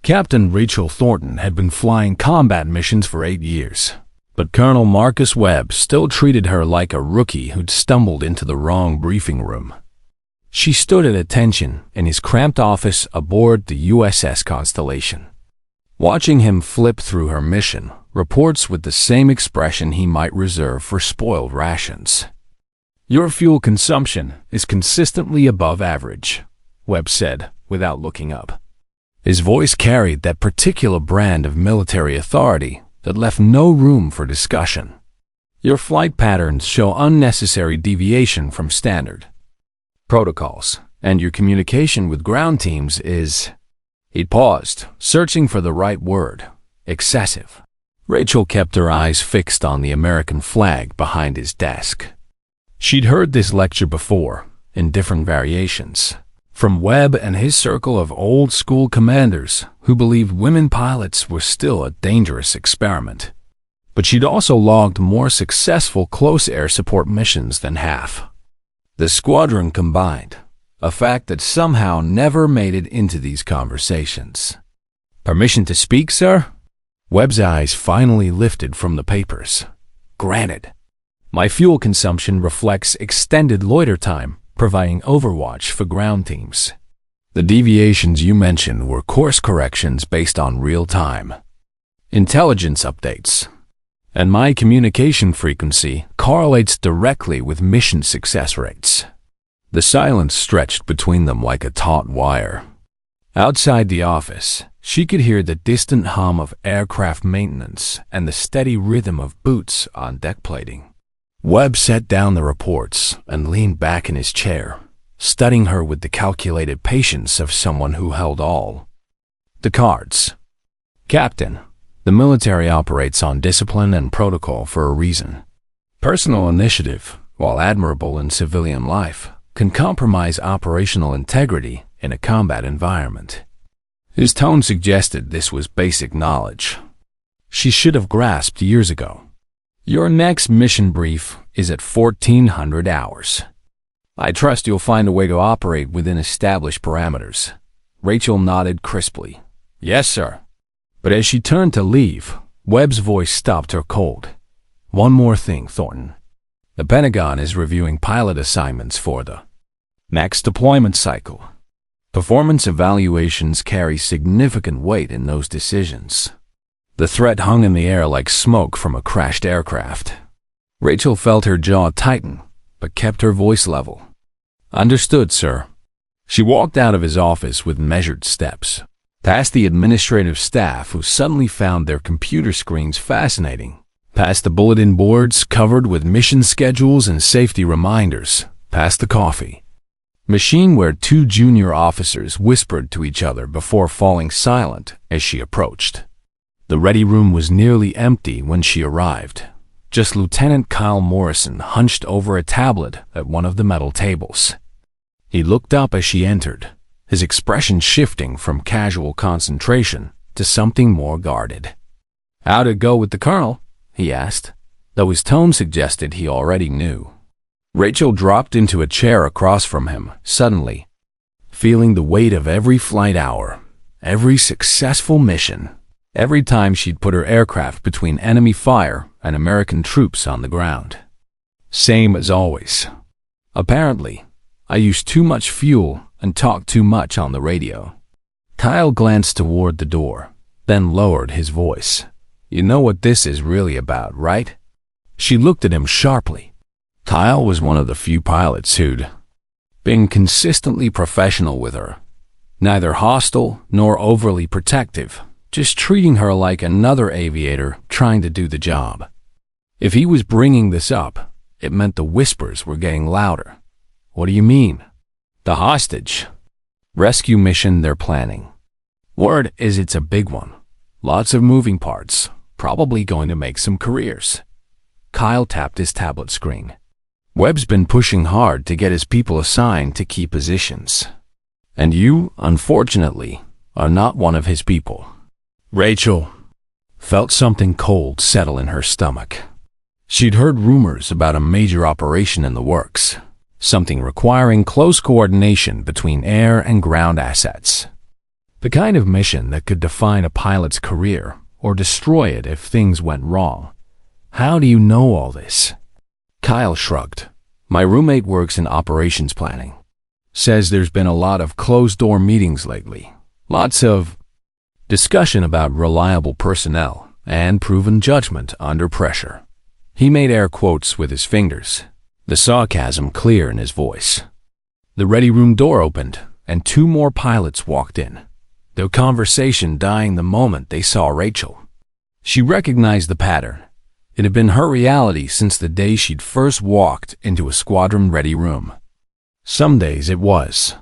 Captain Rachel Thornton had been flying combat missions for 8 years, but Colonel Marcus Webb still treated her like a rookie who'd stumbled into the wrong briefing room. She stood at attention in his cramped office aboard the USS Constellation, watching him flip through her mission reports with the same expression he might reserve for spoiled rations. "Your fuel consumption is consistently above average," Webb said without looking up. His voice carried that particular brand of military authority that left no room for discussion. "Your flight patterns show unnecessary deviation from standard protocols, and your communication with ground teams is—" He paused, searching for the right word. "Excessive." Rachel kept her eyes fixed on the American flag behind his desk. She'd heard this lecture before, in different variations, from Webb and his circle of old-school commanders who believed women pilots were still a dangerous experiment. But she'd also logged more successful close air support missions than half the squadron combined, a fact that somehow never made it into these conversations. "Permission to speak, sir?" Webb's eyes finally lifted from the papers. "Granted. My fuel consumption reflects extended loiter time, providing overwatch for ground teams. The deviations you mentioned were course corrections based on real-time intelligence updates, and my communication frequency correlates directly with mission success rates." The silence stretched between them like a taut wire. Outside the office, she could hear the distant hum of aircraft maintenance and the steady rhythm of boots on deck plating. Webb set down the reports and leaned back in his chair, studying her with the calculated patience of someone who held all the cards. "Captain, the military operates on discipline and protocol for a reason. Personal initiative, while admirable in civilian life, can compromise operational integrity in a combat environment." His tone suggested this was basic knowledge she should have grasped years ago. "Your next mission brief is at 1400 hours. I trust you'll find a way to operate within established parameters." Rachel nodded crisply. "Yes, sir." But as she turned to leave, Webb's voice stopped her cold. "One more thing, Thornton. The Pentagon is reviewing pilot assignments for the next deployment cycle. Performance evaluations carry significant weight in those decisions." The threat hung in the air like smoke from a crashed aircraft. Rachel felt her jaw tighten, but kept her voice level. "Understood, sir." She walked out of his office with measured steps, past the administrative staff who suddenly found their computer screens fascinating, past the bulletin boards covered with mission schedules and safety reminders, past the coffee machine where 2 junior officers whispered to each other before falling silent as she approached. The ready room was nearly empty when she arrived. Just Lieutenant Kyle Morrison hunched over a tablet at one of the metal tables. He looked up as she entered, his expression shifting from casual concentration to something more guarded. "How'd it go with the colonel?" he asked, though his tone suggested he already knew. Rachel dropped into a chair across from him, suddenly, feeling the weight of every flight hour, every successful mission, every time she'd put her aircraft between enemy fire and American troops on the ground. "Same as always. Apparently, I used too much fuel and talked too much on the radio." Kyle glanced toward the door, then lowered his voice. "You know what this is really about, right?" She looked at him sharply. Kyle was one of the few pilots who'd been consistently professional with her, neither hostile nor overly protective, just treating her like another aviator trying to do the job. If he was bringing this up, it meant the whispers were getting louder. "What do you mean?" "The hostage rescue mission they're planning. Word is it's a big one. Lots of moving parts, probably going to make some careers." Kyle tapped his tablet screen. "Webb's been pushing hard to get his people assigned to key positions. And you, unfortunately, are not one of his people." Rachel felt something cold settle in her stomach. She'd heard rumors about a major operation in the works, something requiring close coordination between air and ground assets. The kind of mission that could define a pilot's career or destroy it if things went wrong. How do you know all this? Kyle shrugged. My roommate works in operations planning. Says there's been a lot of closed-door meetings lately. Lots of discussion about reliable personnel and proven judgment under pressure. He made air quotes with his fingers, the sarcasm clear in his voice. The ready room door opened, and two more pilots walked in, their conversation dying the moment they saw Rachel. She recognized the pattern. It had been her reality since the day she'd first walked into a squadron-ready room. Some days it was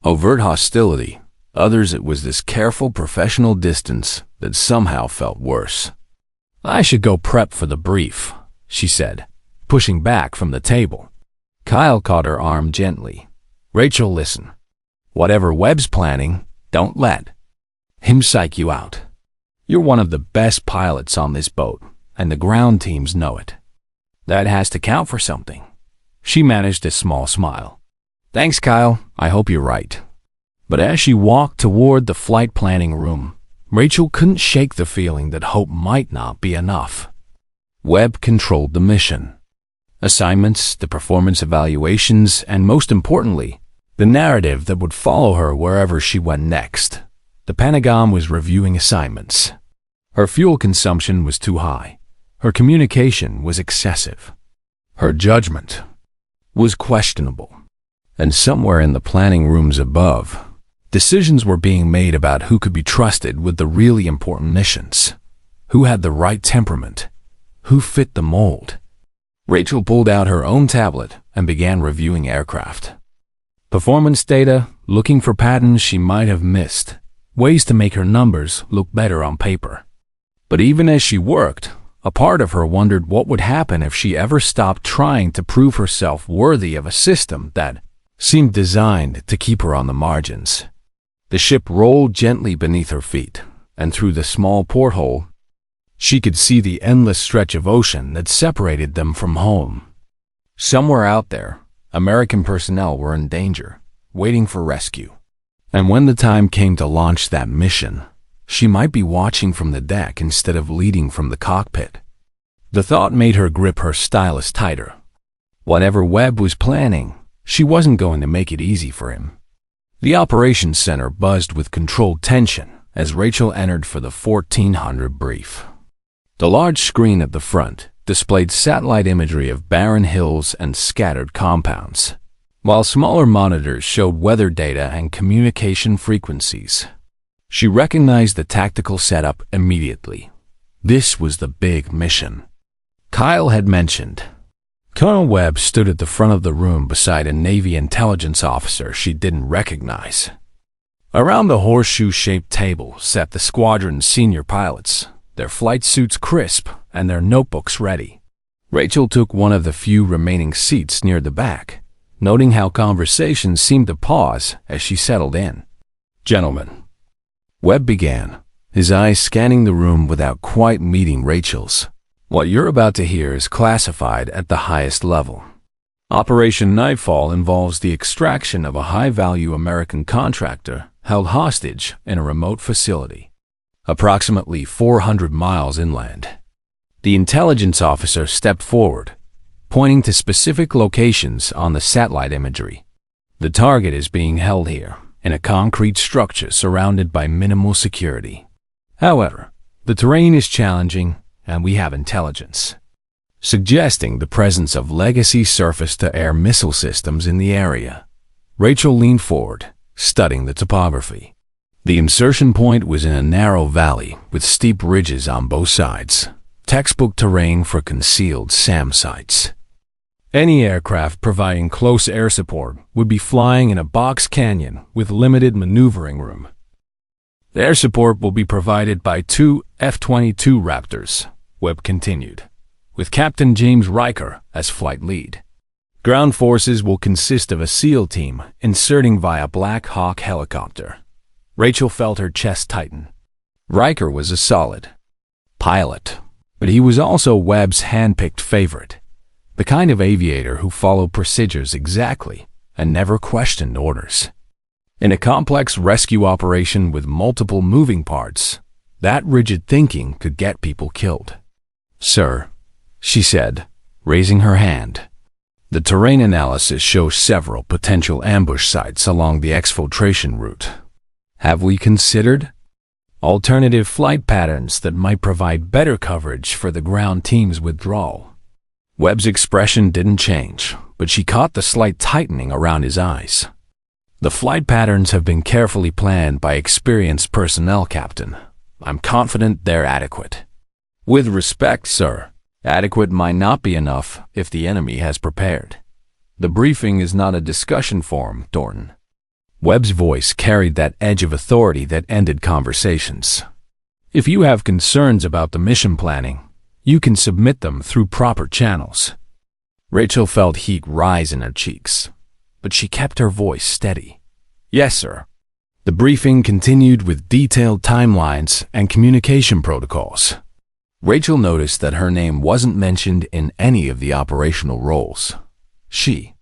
overt hostility. Others it was this careful professional distance that somehow felt worse. I should go prep for the brief, she said, pushing back from the table. Kyle caught her arm gently. Rachel, listen. Whatever Webb's planning, don't let him psych you out. You're one of the best pilots on this boat, and the ground teams know it. That has to count for something. She managed a small smile. Thanks, Kyle. I hope you're right. But as she walked toward the flight planning room, Rachel couldn't shake the feeling that hope might not be enough. Webb controlled the mission. Assignments, the performance evaluations, and most importantly, the narrative that would follow her wherever she went next. The Pentagon was reviewing assignments. Her fuel consumption was too high. Her communication was excessive. Her judgment was questionable. And somewhere in the planning rooms above, decisions were being made about who could be trusted with the really important missions, who had the right temperament, who fit the mold. Rachel pulled out her own tablet and began reviewing aircraft. Performance data, looking for patterns she might have missed, ways to make her numbers look better on paper. But even as she worked, a part of her wondered what would happen if she ever stopped trying to prove herself worthy of a system that seemed designed to keep her on the margins. The ship rolled gently beneath her feet, and through the small porthole, she could see the endless stretch of ocean that separated them from home. Somewhere out there, American personnel were in danger, waiting for rescue. And when the time came to launch that mission, she might be watching from the deck instead of leading from the cockpit. The thought made her grip her stylus tighter. Whatever Webb was planning, she wasn't going to make it easy for him. The operations center buzzed with controlled tension as Rachel entered for the 1400 brief. The large screen at the front displayed satellite imagery of barren hills and scattered compounds, while smaller monitors showed weather data and communication frequencies. She recognized the tactical setup immediately. This was the big mission Kyle had mentioned. Colonel Webb stood at the front of the room beside a Navy intelligence officer she didn't recognize. Around the horseshoe-shaped table sat the squadron's senior pilots, their flight suits crisp and their notebooks ready. Rachel took one of the few remaining seats near the back, noting how conversations seemed to pause as she settled in. Gentlemen, Webb began, his eyes scanning the room without quite meeting Rachel's. What you're about to hear is classified at the highest level. Operation Nightfall involves the extraction of a high-value American contractor held hostage in a remote facility, approximately 400 miles inland. The intelligence officer stepped forward, pointing to specific locations on the satellite imagery. The target is being held here, in a concrete structure surrounded by minimal security. However, the terrain is challenging, and we have intelligence suggesting the presence of legacy surface-to-air missile systems in the area. Rachel leaned forward, studying the topography. The insertion point was in a narrow valley with steep ridges on both sides, textbook terrain for concealed SAM sites. Any aircraft providing close air support would be flying in a box canyon with limited maneuvering room. The air support will be provided by two F-22 Raptors, Webb continued, with Captain James Riker as flight lead. Ground forces will consist of a SEAL team inserting via Black Hawk helicopter. Rachel felt her chest tighten. Riker was a solid pilot, but he was also Webb's hand-picked favorite, the kind of aviator who followed procedures exactly and never questioned orders. In a complex rescue operation with multiple moving parts, that rigid thinking could get people killed. "Sir," she said, raising her hand, "the terrain analysis shows several potential ambush sites along the exfiltration route. Have we considered alternative flight patterns that might provide better coverage for the ground team's withdrawal?" Webb's expression didn't change, but she caught the slight tightening around his eyes. "The flight patterns have been carefully planned by experienced personnel, Captain. I'm confident they're adequate." "With respect, sir, adequate might not be enough if the enemy has prepared. The briefing is not a discussion forum, Thornton." Webb's voice carried that edge of authority that ended conversations. "If you have concerns about the mission planning, you can submit them through proper channels." Rachel felt heat rise in her cheeks, but she kept her voice steady. "Yes, sir." The briefing continued with detailed timelines and communication protocols. Rachel noticed that her name wasn't mentioned in any of the operational roles. She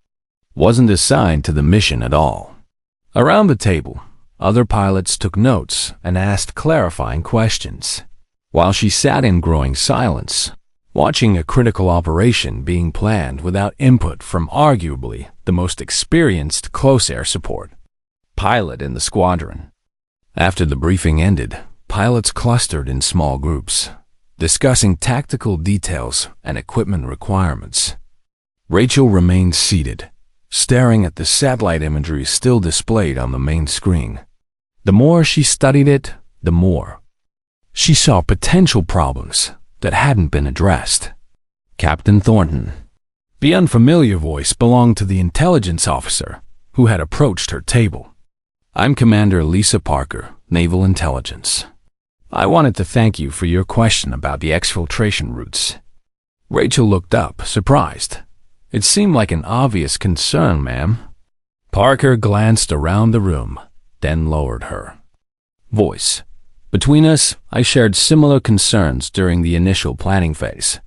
wasn't assigned to the mission at all. Around the table, other pilots took notes and asked clarifying questions, while she sat in growing silence, watching a critical operation being planned without input from arguably the most experienced close air support pilot in the squadron. After the briefing ended, pilots clustered in small groups, discussing tactical details and equipment requirements. Rachel remained seated, staring at the satellite imagery still displayed on the main screen. The more she studied it, the more she saw potential problems that hadn't been addressed. "Captain Thornton." The unfamiliar voice belonged to the intelligence officer who had approached her table. "I'm Commander Lisa Parker, Naval Intelligence. I wanted to thank you for your question about the exfiltration routes." Rachel looked up, surprised. "It seemed like an obvious concern, ma'am." Parker glanced around the room, then lowered her voice. "Between us, I shared similar concerns during the initial planning phase.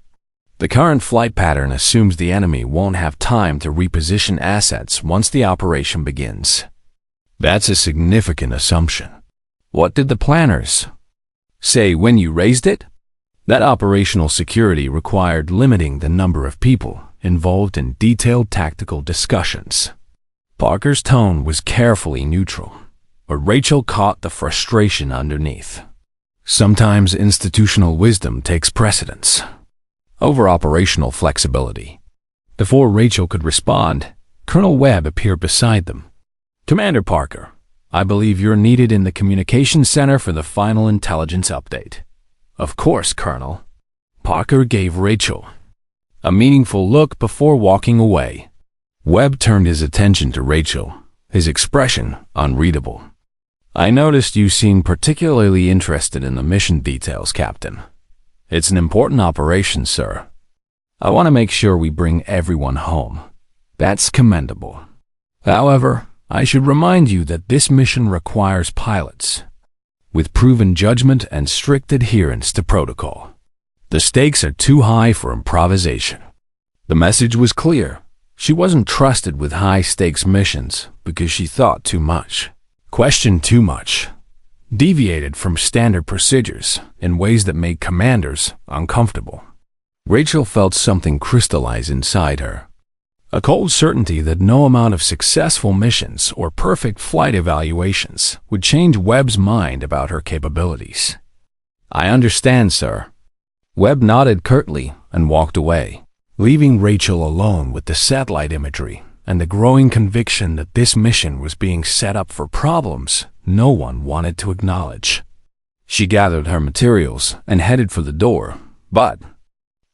The current flight pattern assumes the enemy won't have time to reposition assets once the operation begins. That's a significant assumption. What did the planners say when you raised it?" "That operational security required limiting the number of people involved in detailed tactical discussions." Parker's tone was carefully neutral, but Rachel caught the frustration underneath. Sometimes institutional wisdom takes precedence over operational flexibility. Before Rachel could respond, Colonel Webb appeared beside them. "Commander Parker, I believe you're needed in the communications center for the final intelligence update." "Of course, Colonel." Parker gave Rachel a meaningful look before walking away. Webb turned his attention to Rachel, his expression unreadable. "I noticed you seem particularly interested in the mission details, Captain. It's an important operation, sir. I want to make sure we bring everyone home. That's commendable. However, I should remind you that this mission requires pilots with proven judgment and strict adherence to protocol. The stakes are too high for improvisation." The message was clear. She wasn't trusted with high-stakes missions because she thought too much, questioned too much, deviated from standard procedures in ways that made commanders uncomfortable. Rachel felt something crystallize inside her, a cold certainty that no amount of successful missions or perfect flight evaluations would change Webb's mind about her capabilities. "I understand, sir." Webb nodded curtly and walked away, leaving Rachel alone with the satellite imagery and the growing conviction that this mission was being set up for problems no one wanted to acknowledge. She gathered her materials and headed for the door, but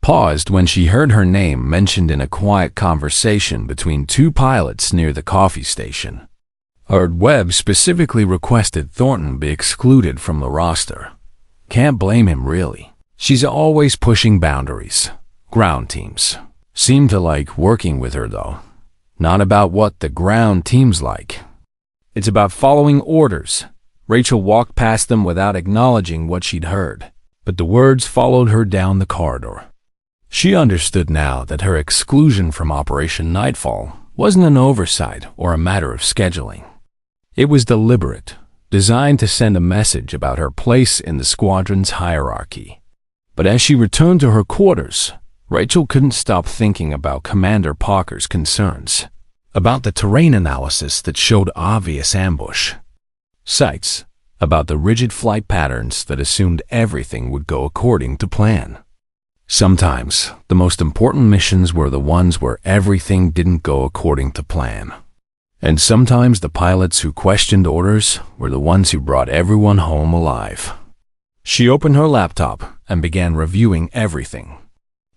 paused when she heard her name mentioned in a quiet conversation between two pilots near the coffee station. Webb specifically requested Thornton be excluded from the roster. Can't blame him, really. She's always pushing boundaries. Ground teams seem to like working with her, though. Not about what the ground team's like. It's about following orders. Rachel walked past them without acknowledging what she'd heard, but the words followed her down the corridor. She understood now that her exclusion from Operation Nightfall wasn't an oversight or a matter of scheduling. It was deliberate, designed to send a message about her place in the squadron's hierarchy. But as she returned to her quarters, Rachel couldn't stop thinking about Commander Parker's concerns, about the terrain analysis that showed obvious ambush sites, about the rigid flight patterns that assumed everything would go according to plan. Sometimes, the most important missions were the ones where everything didn't go according to plan. And sometimes the pilots who questioned orders were the ones who brought everyone home alive. She opened her laptop and began reviewing everything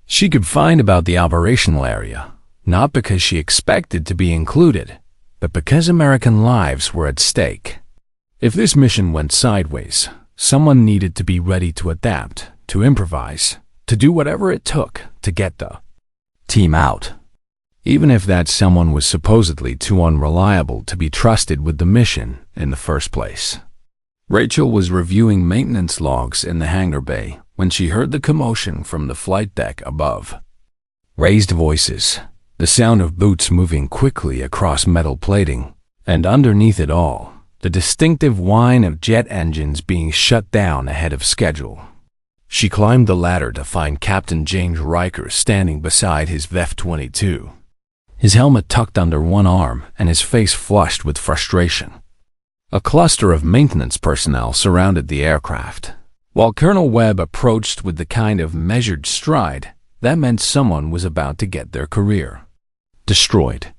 she could find about the operational area, not because she expected to be included, but because American lives were at stake. If this mission went sideways, someone needed to be ready to adapt, to improvise, to do whatever it took to get the team out, even if that someone was supposedly too unreliable to be trusted with the mission in the first place. Rachel was reviewing maintenance logs in the hangar bay when she heard the commotion from the flight deck above. Raised voices, the sound of boots moving quickly across metal plating, and underneath it all, the distinctive whine of jet engines being shut down ahead of schedule. She climbed the ladder to find Captain James Riker standing beside his VF-22, his helmet tucked under one arm and his face flushed with frustration. A cluster of maintenance personnel surrounded the aircraft. While Colonel Webb approached with the kind of measured stride that meant someone was about to get their career destroyed.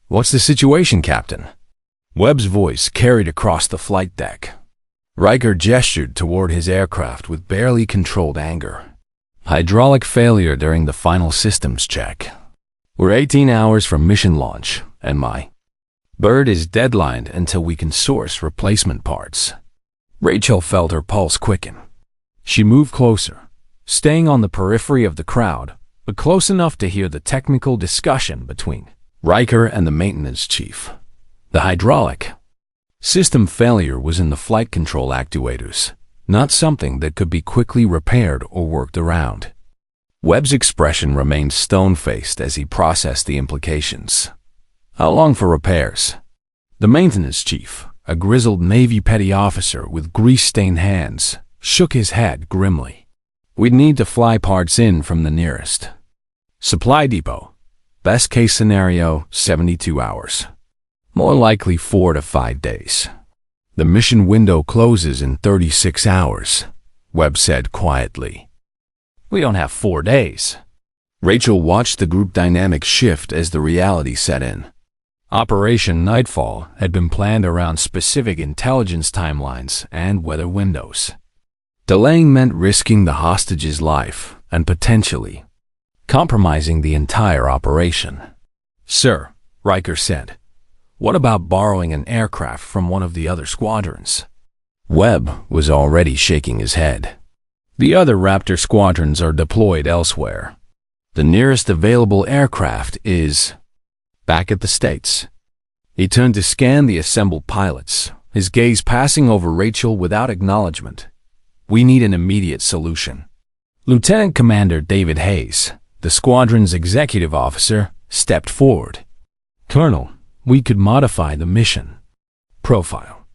"What's the situation, Captain?" Webb's voice carried across the flight deck. Riker gestured toward his aircraft with barely controlled anger. "Hydraulic failure during the final systems check. We're 18 hours from mission launch, and my bird is deadlined until we can source replacement parts." Rachel felt her pulse quicken. She moved closer, staying on the periphery of the crowd, but close enough to hear the technical discussion between Riker and the maintenance chief. The hydraulic system failure was in the flight control actuators, not something that could be quickly repaired or worked around. Webb's expression remained stone-faced as he processed the implications. "How long for repairs?" The maintenance chief, a grizzled Navy petty officer with grease-stained hands, shook his head grimly. "We'd need to fly parts in from the nearest supply depot. Best case scenario, 72 hours. More likely 4 to 5 days. The mission window closes in 36 hours, Webb said quietly. "We don't have 4 days." Rachel watched the group dynamic shift as the reality set in. Operation Nightfall had been planned around specific intelligence timelines and weather windows. Delaying meant risking the hostage's life and potentially compromising the entire operation. "Sir," Riker said, "what about borrowing an aircraft from one of the other squadrons?" Webb was already shaking his head. "The other Raptor squadrons are deployed elsewhere. The nearest available aircraft is back at the States." He turned to scan the assembled pilots, his gaze passing over Rachel without acknowledgement. "We need an immediate solution." Lieutenant Commander David Hayes, the squadron's executive officer, stepped forward. "Colonel, we could modify the mission profile.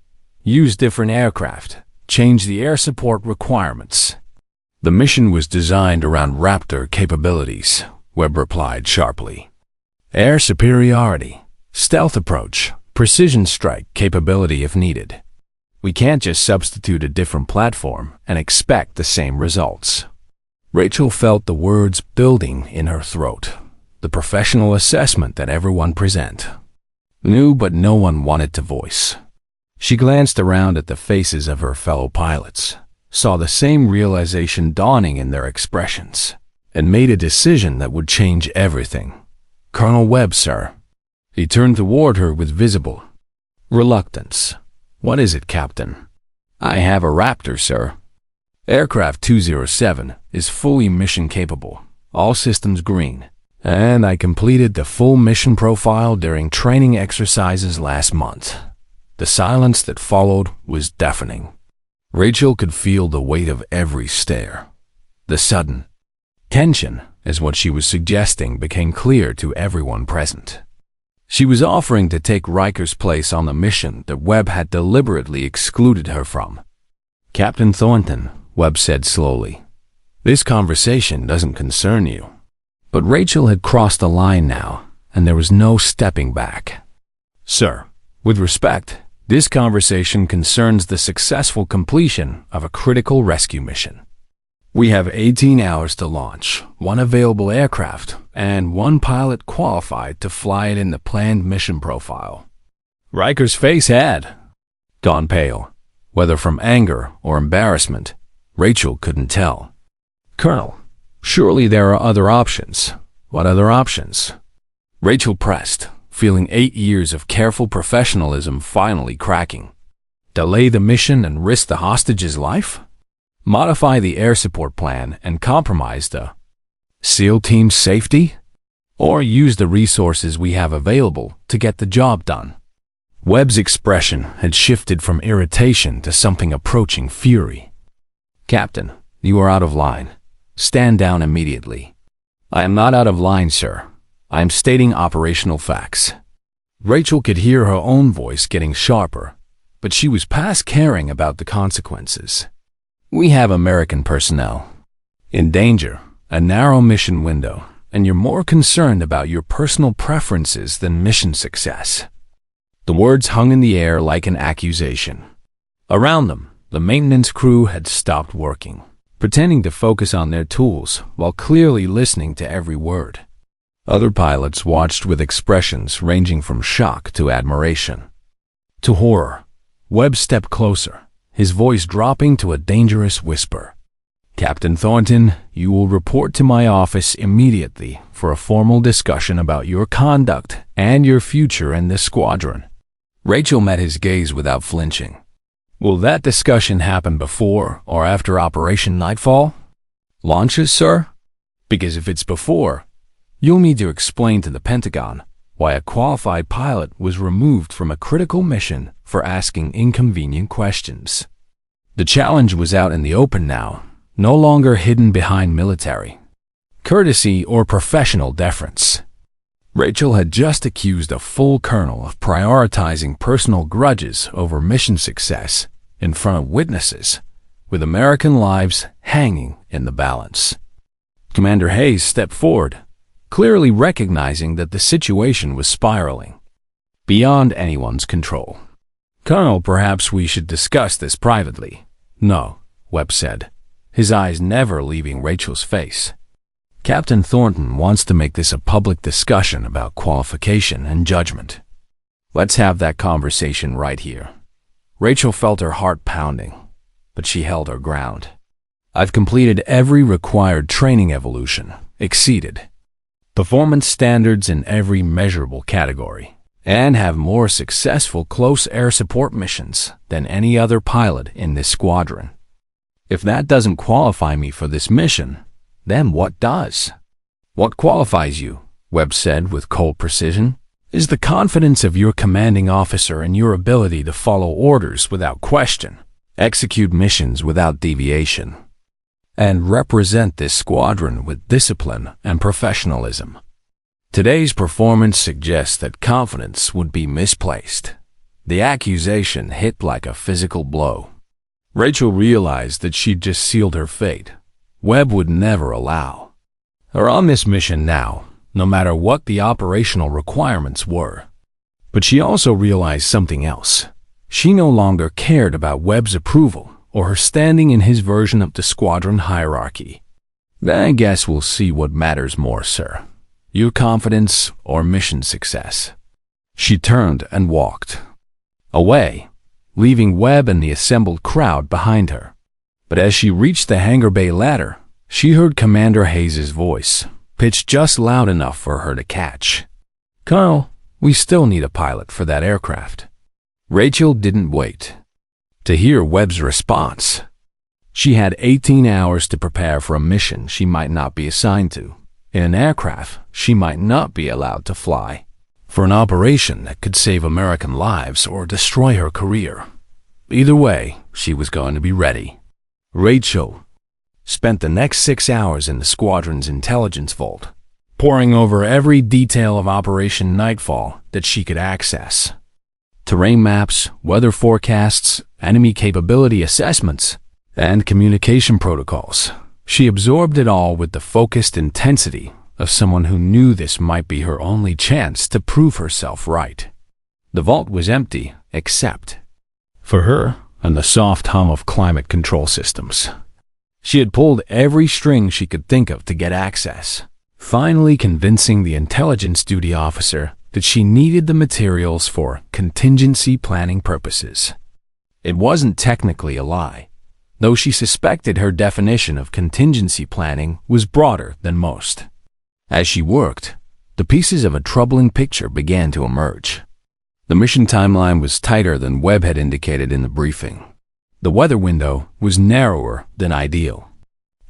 Use different aircraft. Change the air support requirements." "The mission was designed around Raptor capabilities," Webb replied sharply. "Air superiority, stealth approach, precision strike capability if needed. We can't just substitute a different platform and expect the same results." Rachel felt the words building in her throat, the professional assessment that everyone present. Knew but no one wanted to voice. She glanced around at the faces of her fellow pilots, saw the same realization dawning in their expressions, and made a decision that would change everything. "Colonel Webb, sir." He turned toward her with visible reluctance. "What is it, Captain?" "I have a Raptor, sir. Aircraft 207 is fully mission capable, all systems green, and I completed the full mission profile during training exercises last month." The silence that followed was deafening. Rachel could feel the weight of every stare. The sudden tension, as what she was suggesting became clear to everyone present. She was offering to take Riker's place on the mission that Webb had deliberately excluded her from. "Captain Thornton," Webb said slowly, "this conversation doesn't concern you." But Rachel had crossed the line now, and there was no stepping back. "Sir, with respect, this conversation concerns the successful completion of a critical rescue mission. We have 18 hours to launch, one available aircraft, and one pilot qualified to fly it in the planned mission profile." Riker's face had gone pale. Whether from anger or embarrassment, Rachel couldn't tell. "Colonel, surely there are other options." "What other options?" Rachel pressed, feeling 8 years of careful professionalism finally cracking. Delay the mission and risk the hostage's life? Modify the air support plan and compromise the SEAL team's safety? Or use the resources we have available to get the job done? Webb's expression had shifted from irritation to something approaching fury. "Captain, you are out of line. Stand down immediately." "I am not out of line, sir. I am stating operational facts." Rachel could hear her own voice getting sharper, but she was past caring about the consequences. "We have American personnel in danger, a narrow mission window, and you're more concerned about your personal preferences than mission success." The words hung in the air like an accusation. Around them, the maintenance crew had stopped working, pretending to focus on their tools while clearly listening to every word. Other pilots watched with expressions ranging from shock to admiration to horror. Webb stepped closer, his voice dropping to a dangerous whisper. "Captain Thornton, you will report to my office immediately for a formal discussion about your conduct and your future in this squadron." Rachel met his gaze without flinching. "Will that discussion happen before or after Operation Nightfall?" "Launches, sir? Because if it's before, you'll need to explain to the Pentagon why a qualified pilot was removed from a critical mission for asking inconvenient questions." The challenge was out in the open now, no longer hidden behind military courtesy or professional deference. Rachel had just accused a full colonel of prioritizing personal grudges over mission success in front of witnesses, with American lives hanging in the balance. Commander Hayes stepped forward, clearly recognizing that the situation was spiraling beyond anyone's control. "Colonel, perhaps we should discuss this privately." "No," Webb said, his eyes never leaving Rachel's face. "Captain Thornton wants to make this a public discussion about qualification and judgment. Let's have that conversation right here." Rachel felt her heart pounding, but she held her ground. "I've completed every required training evolution, exceeded performance standards in every measurable category, and have more successful close air support missions than any other pilot in this squadron. If that doesn't qualify me for this mission, then what does?" "What qualifies you," Webb said with cold precision, "is the confidence of your commanding officer in your ability to follow orders without question, execute missions without deviation, and represent this squadron with discipline and professionalism. Today's performance suggests that confidence would be misplaced." The accusation hit like a physical blow. Rachel realized that she'd just sealed her fate. Webb would never allow her on this mission now, no matter what the operational requirements were. But she also realized something else. She no longer cared about Webb's approval or her standing in his version of the squadron hierarchy. "I guess we'll see what matters more, sir. Your confidence or mission success." She turned and walked away, leaving Webb and the assembled crowd behind her. But as she reached the hangar bay ladder, she heard Commander Hayes' voice, pitched just loud enough for her to catch. "Colonel, we still need a pilot for that aircraft." Rachel didn't wait to hear Webb's response. She had 18 hours to prepare for a mission she might not be assigned to, in an aircraft she might not be allowed to fly, for an operation that could save American lives or destroy her career. Either way, she was going to be ready. Rachel spent the next 6 hours in the squadron's intelligence vault, poring over every detail of Operation Nightfall that she could access. Terrain maps, weather forecasts, enemy capability assessments, and communication protocols. She absorbed it all with the focused intensity of someone who knew this might be her only chance to prove herself right. The vault was empty, except for her and the soft hum of climate control systems. She had pulled every string she could think of to get access, finally convincing the intelligence duty officer that she needed the materials for contingency planning purposes. It wasn't technically a lie, though she suspected her definition of contingency planning was broader than most. As she worked, the pieces of a troubling picture began to emerge. The mission timeline was tighter than Webb had indicated in the briefing. The weather window was narrower than ideal.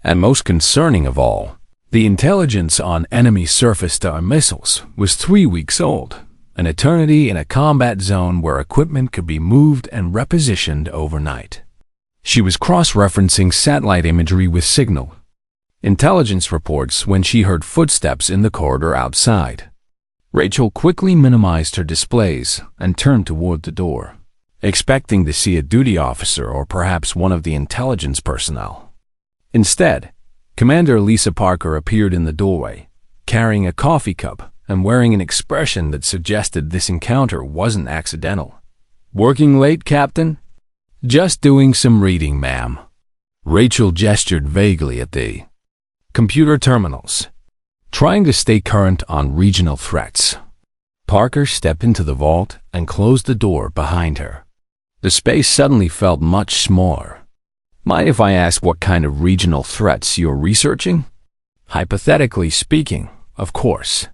And most concerning of all, the intelligence on enemy surface-to-air missiles was 3 weeks old, an eternity in a combat zone where equipment could be moved and repositioned overnight. She was cross-referencing satellite imagery with signal intelligence reports when she heard footsteps in the corridor outside. Rachel quickly minimized her displays and turned toward the door, expecting to see a duty officer or perhaps one of the intelligence personnel. Instead, Commander Lisa Parker appeared in the doorway, carrying a coffee cup and wearing an expression that suggested this encounter wasn't accidental. "Working late, Captain?" "Just doing some reading, ma'am." Rachel gestured vaguely at the computer terminals, trying to stay current on regional threats. Parker stepped into the vault and closed the door behind her. The space suddenly felt much smaller. "Mind if I ask what kind of regional threats you're researching?" "Hypothetically speaking, of course."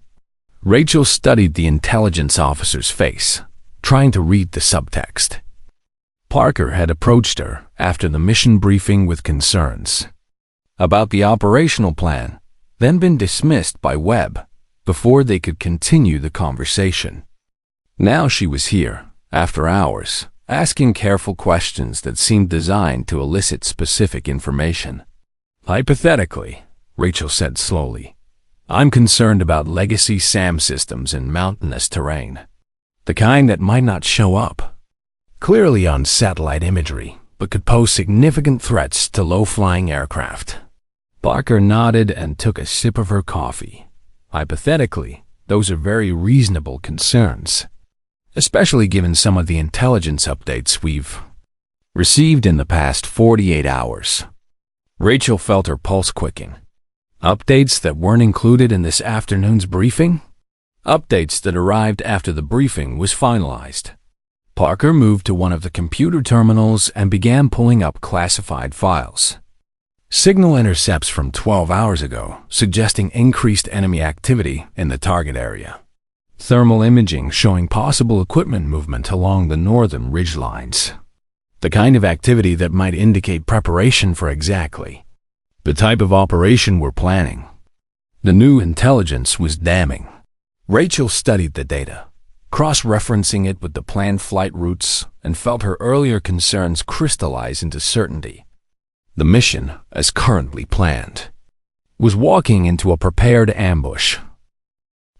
Rachel studied the intelligence officer's face, trying to read the subtext. Parker had approached her after the mission briefing with concerns about the operational plan, then been dismissed by Webb before they could continue the conversation. Now she was here, after hours, asking careful questions that seemed designed to elicit specific information. "Hypothetically," Rachel said slowly, "I'm concerned about legacy SAM systems in mountainous terrain, the kind that might not show up clearly on satellite imagery, but could pose significant threats to low-flying aircraft." Parker nodded and took a sip of her coffee. "Hypothetically, those are very reasonable concerns, especially given some of the intelligence updates we've received in the past 48 hours. Rachel felt her pulse quicken. Updates that weren't included in this afternoon's briefing? Updates that arrived after the briefing was finalized. Parker moved to one of the computer terminals and began pulling up classified files. Signal intercepts from 12 hours ago, suggesting increased enemy activity in the target area. Thermal imaging showing possible equipment movement along the northern ridge lines. The kind of activity that might indicate preparation for exactly the type of operation we're planning. The new intelligence was damning. Rachel studied the data, cross-referencing it with the planned flight routes, and felt her earlier concerns crystallize into certainty. The mission, as currently planned, was walking into a prepared ambush.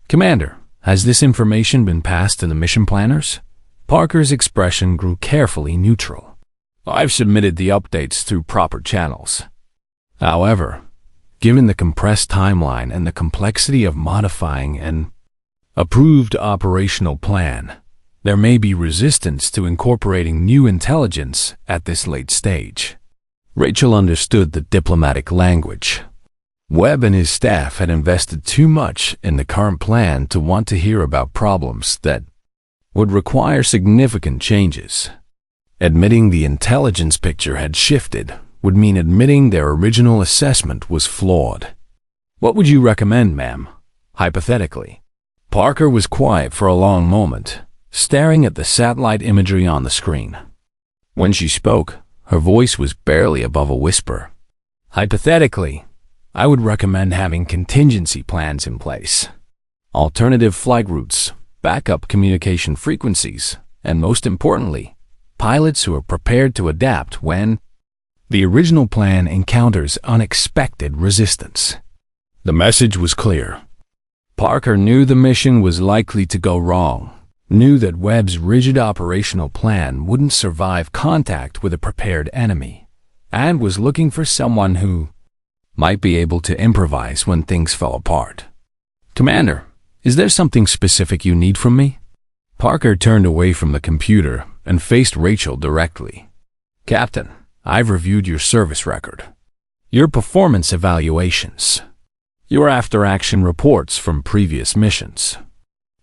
"Commander, has this information been passed to the mission planners?" Parker's expression grew carefully neutral. "I've submitted the updates through proper channels. However, given the compressed timeline and the complexity of modifying an approved operational plan, there may be resistance to incorporating new intelligence at this late stage." Rachel understood the diplomatic language. Webb and his staff had invested too much in the current plan to want to hear about problems that would require significant changes. Admitting the intelligence picture had shifted would mean admitting their original assessment was flawed. "What would you recommend, ma'am, hypothetically?" Parker was quiet for a long moment, staring at the satellite imagery on the screen. When she spoke, her voice was barely above a whisper. "Hypothetically, I would recommend having contingency plans in place. Alternative flight routes, backup communication frequencies, and most importantly, pilots who are prepared to adapt when the original plan encounters unexpected resistance." The message was clear. Parker knew the mission was likely to go wrong, knew that Webb's rigid operational plan wouldn't survive contact with a prepared enemy, and was looking for someone who might be able to improvise when things fell apart. "Commander, is there something specific you need from me?" Parker turned away from the computer and faced Rachel directly. "Captain, I've reviewed your service record, your performance evaluations, your after-action reports from previous missions.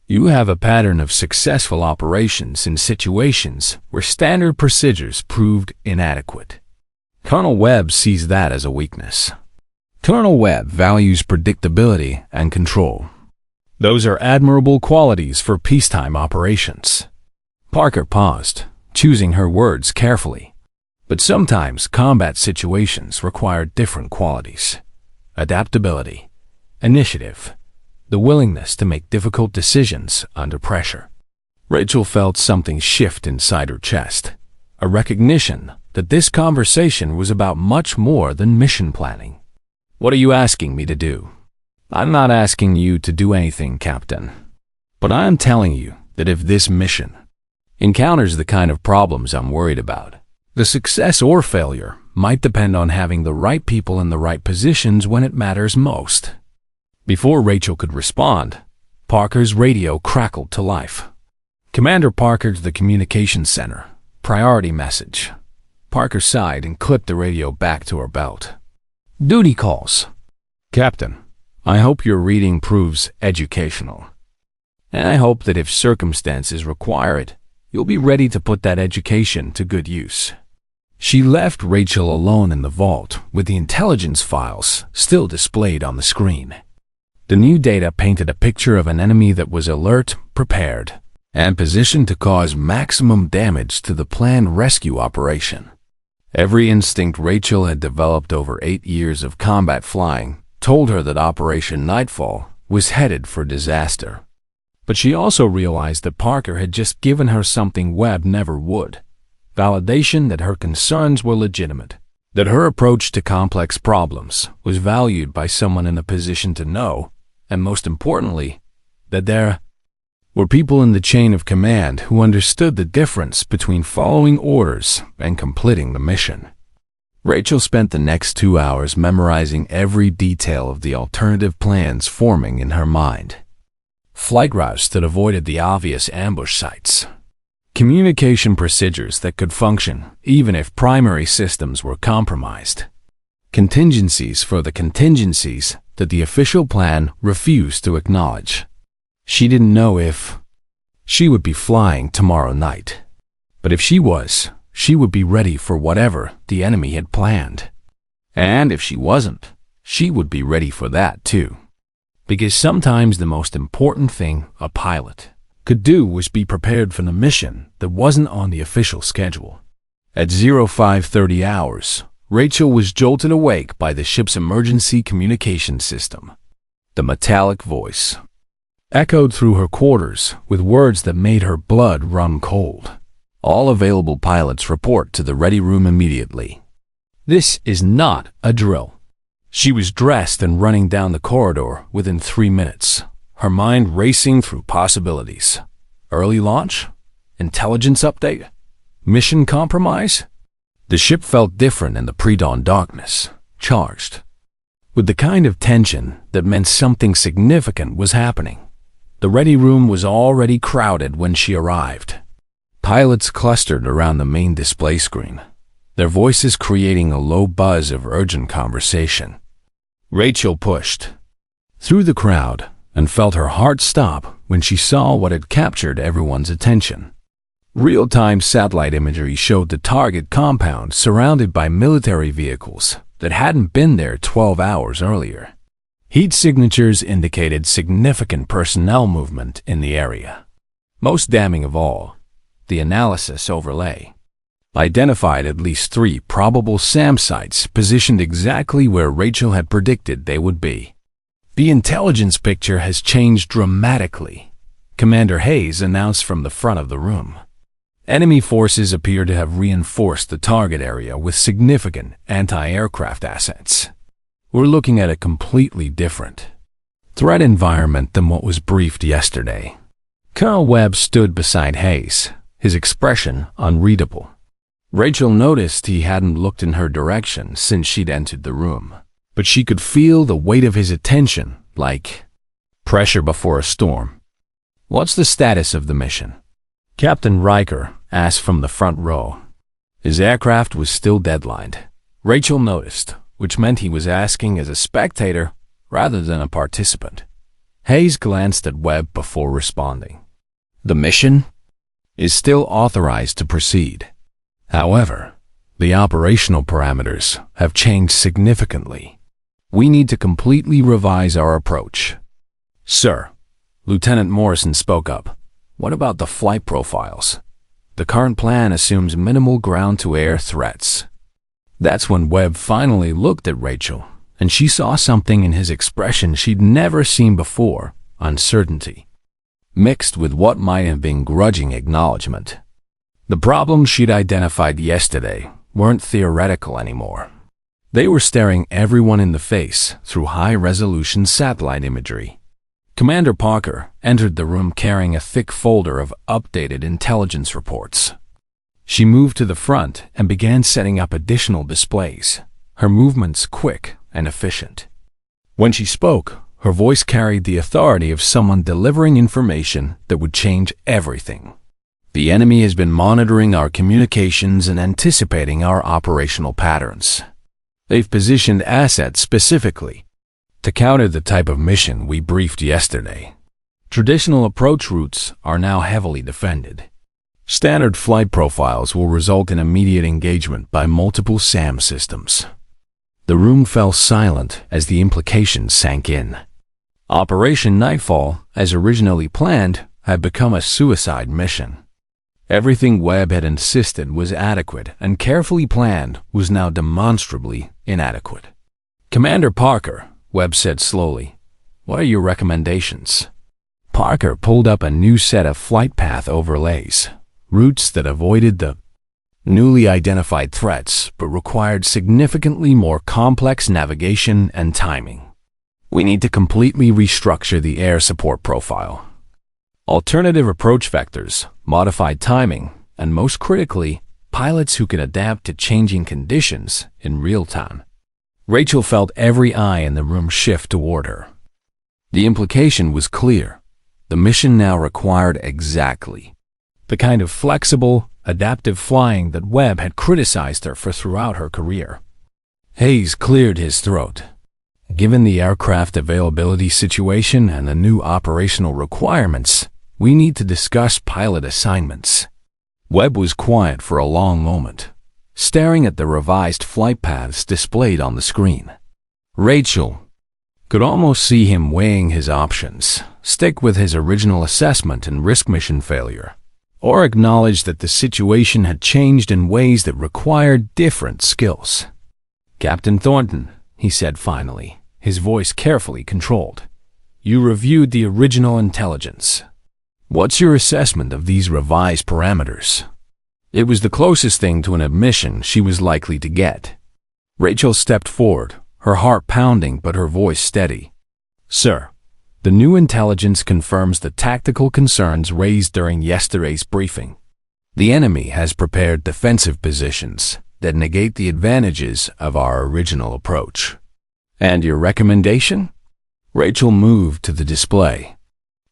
You have a pattern of successful operations in situations where standard procedures proved inadequate. Colonel Webb sees that as a weakness. Colonel Webb values predictability and control. Those are admirable qualities for peacetime operations." Parker paused, choosing her words carefully. But sometimes combat situations require different qualities: adaptability, initiative, the willingness to make difficult decisions under pressure. Rachel felt something shift inside her chest, a recognition that this conversation was about much more than mission planning. "What are you asking me to do?" "I'm not asking you to do anything, Captain. But I am telling you that if this mission encounters the kind of problems I'm worried about, the success or failure might depend on having the right people in the right positions when it matters most." Before Rachel could respond, Parker's radio crackled to life. "Commander Parker to the communications center. Priority message." Parker sighed and clipped the radio back to her belt. "Duty calls." "Captain, I hope your reading proves educational. And I hope that if circumstances require it, you'll be ready to put that education to good use." She left Rachel alone in the vault with the intelligence files still displayed on the screen. The new data painted a picture of an enemy that was alert, prepared, and positioned to cause maximum damage to the planned rescue operation. Every instinct Rachel had developed over 8 years of combat flying told her that Operation Nightfall was headed for disaster. But she also realized that Parker had just given her something Webb never would: validation that her concerns were legitimate, that her approach to complex problems was valued by someone in a position to know, and most importantly, that there were people in the chain of command who understood the difference between following orders and completing the mission. Rachel spent the next 2 hours memorizing every detail of the alternative plans forming in her mind. Flight routes that avoided the obvious ambush sites. Communication procedures that could function even if primary systems were compromised. Contingencies for the contingencies that the official plan refused to acknowledge. She didn't know if she would be flying tomorrow night. But if she was, she would be ready for whatever the enemy had planned. And if she wasn't, she would be ready for that too. Because sometimes the most important thing a pilot could do was be prepared for the mission that wasn't on the official schedule. At 0530 hours, Rachel was jolted awake by the ship's emergency communication system. The metallic voice echoed through her quarters with words that made her blood run cold. "All available pilots report to the ready room immediately." This is not a drill. She was dressed and running down the corridor within 3 minutes, her mind racing through possibilities. Early launch? Intelligence update? Mission compromise? The ship felt different in the pre-dawn darkness, charged with the kind of tension that meant something significant was happening. The ready room was already crowded when she arrived. Pilots clustered around the main display screen, their voices creating a low buzz of urgent conversation. Rachel pushed through the crowd and felt her heart stop when she saw what had captured everyone's attention. Real-time satellite imagery showed the target compound surrounded by military vehicles that hadn't been there 12 hours earlier. Heat signatures indicated significant personnel movement in the area. Most damning of all, the analysis overlay identified at least 3 probable SAM sites positioned exactly where Rachel had predicted they would be. "The intelligence picture has changed dramatically," Commander Hayes announced from the front of the room. Enemy forces appear to have reinforced the target area with significant anti-aircraft assets. "We're looking at a completely different threat environment than what was briefed yesterday. Colonel Webb stood beside Hayes, his expression unreadable. Rachel noticed he hadn't looked in her direction since she'd entered the room, but she could feel the weight of his attention, like pressure before a storm. "What's the status of the mission?" Captain Riker asked from the front row. His aircraft was still deadlined. Rachel noticed, which meant he was asking as a spectator rather than a participant. Hayes glanced at Webb before responding. "The mission is still authorized to proceed. However, the operational parameters have changed significantly. We need to completely revise our approach." "Sir," Lieutenant Morrison spoke up, "what about the flight profiles? The current plan assumes minimal ground-to-air threats." That's when Webb finally looked at Rachel, and she saw something in his expression she'd never seen before: uncertainty, mixed with what might have been grudging acknowledgement. The problems she'd identified yesterday weren't theoretical anymore. They were staring everyone in the face through high-resolution satellite imagery. Commander Parker entered the room carrying a thick folder of updated intelligence reports. She moved to the front and began setting up additional displays, her movements quick and efficient. When she spoke, her voice carried the authority of someone delivering information that would change everything. "The enemy has been monitoring our communications and anticipating our operational patterns. They've positioned assets specifically to counter the type of mission we briefed yesterday. Traditional approach routes are now heavily defended. Standard flight profiles will result in immediate engagement by multiple SAM systems." The room fell silent as the implications sank in. Operation Nightfall, as originally planned, had become a suicide mission. Everything Webb had insisted was adequate and carefully planned was now demonstrably inadequate. "Commander Parker," Webb said slowly, "what are your recommendations?" Parker pulled up a new set of flight path overlays, routes that avoided the newly identified threats but required significantly more complex navigation and timing. "We need to completely restructure the air support profile. Alternative approach vectors, modified timing, and most critically, pilots who can adapt to changing conditions in real time." Rachel felt every eye in the room shift toward her. The implication was clear. The mission now required exactly the kind of flexible, adaptive flying that Webb had criticized her for throughout her career. Hayes cleared his throat. "Given the aircraft availability situation and the new operational requirements, we need to discuss pilot assignments." Webb was quiet for a long moment, staring at the revised flight paths displayed on the screen. Rachel could almost see him weighing his options: stick with his original assessment and risk mission failure, or acknowledge that the situation had changed in ways that required different skills. "Captain Thornton," he said finally, his voice carefully controlled, "you reviewed the original intelligence. What's your assessment of these revised parameters?" It was the closest thing to an admission she was likely to get. Rachel stepped forward, her heart pounding but her voice steady. "Sir, the new intelligence confirms the tactical concerns raised during yesterday's briefing. The enemy has prepared defensive positions that negate the advantages of our original approach." "And your recommendation?" Rachel moved to the display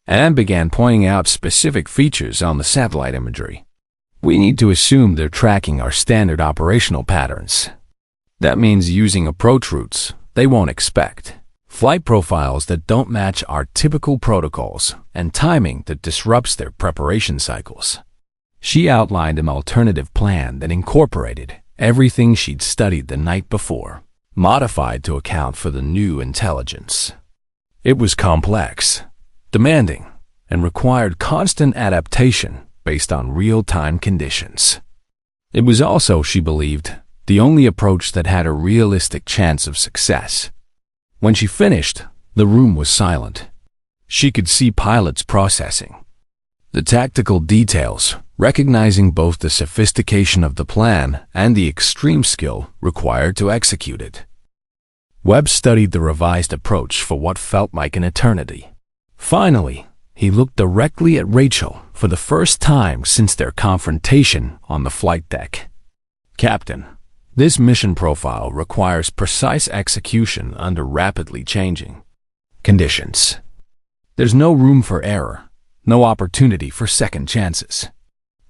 and began pointing out specific features on the satellite imagery. "We need to assume they're tracking our standard operational patterns. That means using approach routes they won't expect, flight profiles that don't match our typical protocols, and timing that disrupts their preparation cycles." She outlined an alternative plan that incorporated everything she'd studied the night before, modified to account for the new intelligence. It was complex, demanding, and required constant adaptation based on real-time conditions. It was also, she believed, the only approach that had a realistic chance of success. When she finished, the room was silent. She could see pilots processing the tactical details, recognizing both the sophistication of the plan and the extreme skill required to execute it. Webb studied the revised approach for what felt like an eternity. Finally, he looked directly at Rachel for the first time since their confrontation on the flight deck. "Captain, this mission profile requires precise execution under rapidly changing conditions. There's no room for error, no opportunity for second chances.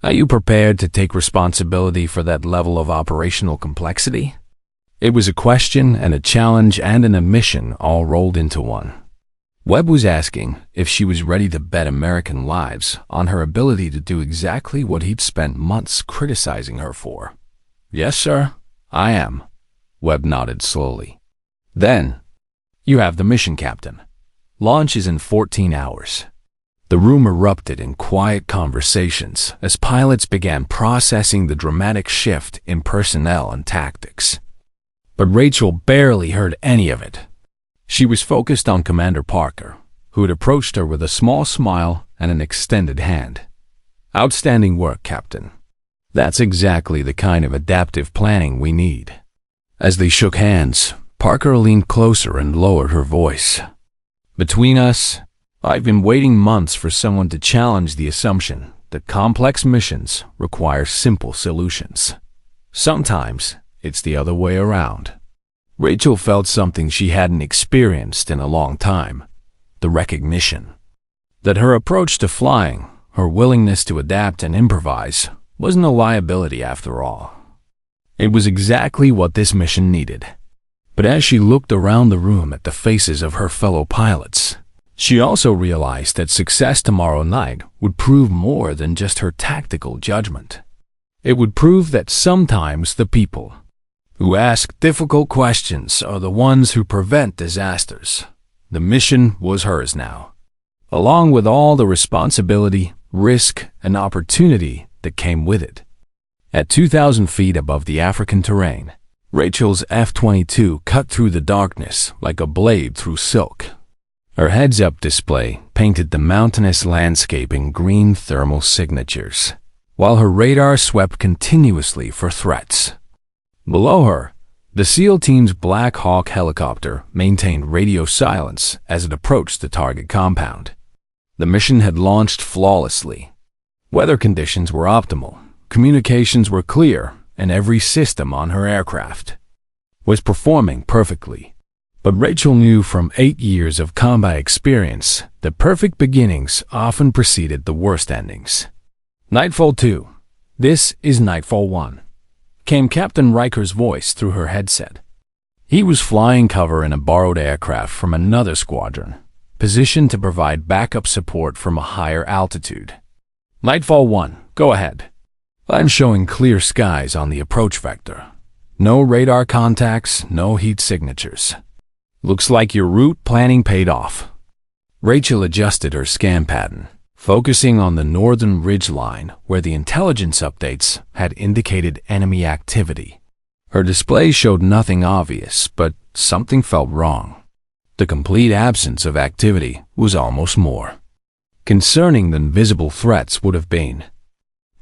Are you prepared to take responsibility for that level of operational complexity?" It was a question and a challenge and an admission all rolled into one. Webb was asking if she was ready to bet American lives on her ability to do exactly what he'd spent months criticizing her for. "Yes, sir, I am," Webb nodded slowly. "Then, you have the mission, Captain. Launch is in 14 hours. The room erupted in quiet conversations as pilots began processing the dramatic shift in personnel and tactics. But Rachel barely heard any of it. She was focused on Commander Parker, who had approached her with a small smile and an extended hand. "Outstanding work, Captain. That's exactly the kind of adaptive planning we need." As they shook hands, Parker leaned closer and lowered her voice. "Between us, I've been waiting months for someone to challenge the assumption that complex missions require simple solutions. Sometimes it's the other way around." Rachel felt something she hadn't experienced in a long time, the recognition that her approach to flying, her willingness to adapt and improvise, wasn't a liability after all. It was exactly what this mission needed. But as she looked around the room at the faces of her fellow pilots, she also realized that success tomorrow night would prove more than just her tactical judgment. It would prove that sometimes the people who ask difficult questions are the ones who prevent disasters. The mission was hers now, along with all the responsibility, risk, and opportunity that came with it. At 2,000 feet above the African terrain, Rachel's F-22 cut through the darkness like a blade through silk. Her heads-up display painted the mountainous landscape in green thermal signatures, while her radar swept continuously for threats. Below her, the SEAL team's Black Hawk helicopter maintained radio silence as it approached the target compound. The mission had launched flawlessly. Weather conditions were optimal, communications were clear, and every system on her aircraft was performing perfectly. But Rachel knew from 8 years of combat experience that perfect beginnings often preceded the worst endings. "Nightfall 2. This is Nightfall 1. Came Captain Riker's voice through her headset. He was flying cover in a borrowed aircraft from another squadron, positioned to provide backup support from a higher altitude. "Nightfall 1, go ahead. I'm showing clear skies on the approach vector. No radar contacts, no heat signatures. Looks like your route planning paid off." Rachel adjusted her scan pattern, focusing on the northern ridgeline where the intelligence updates had indicated enemy activity. Her display showed nothing obvious, but something felt wrong. The complete absence of activity was almost more concerning than visible threats would have been.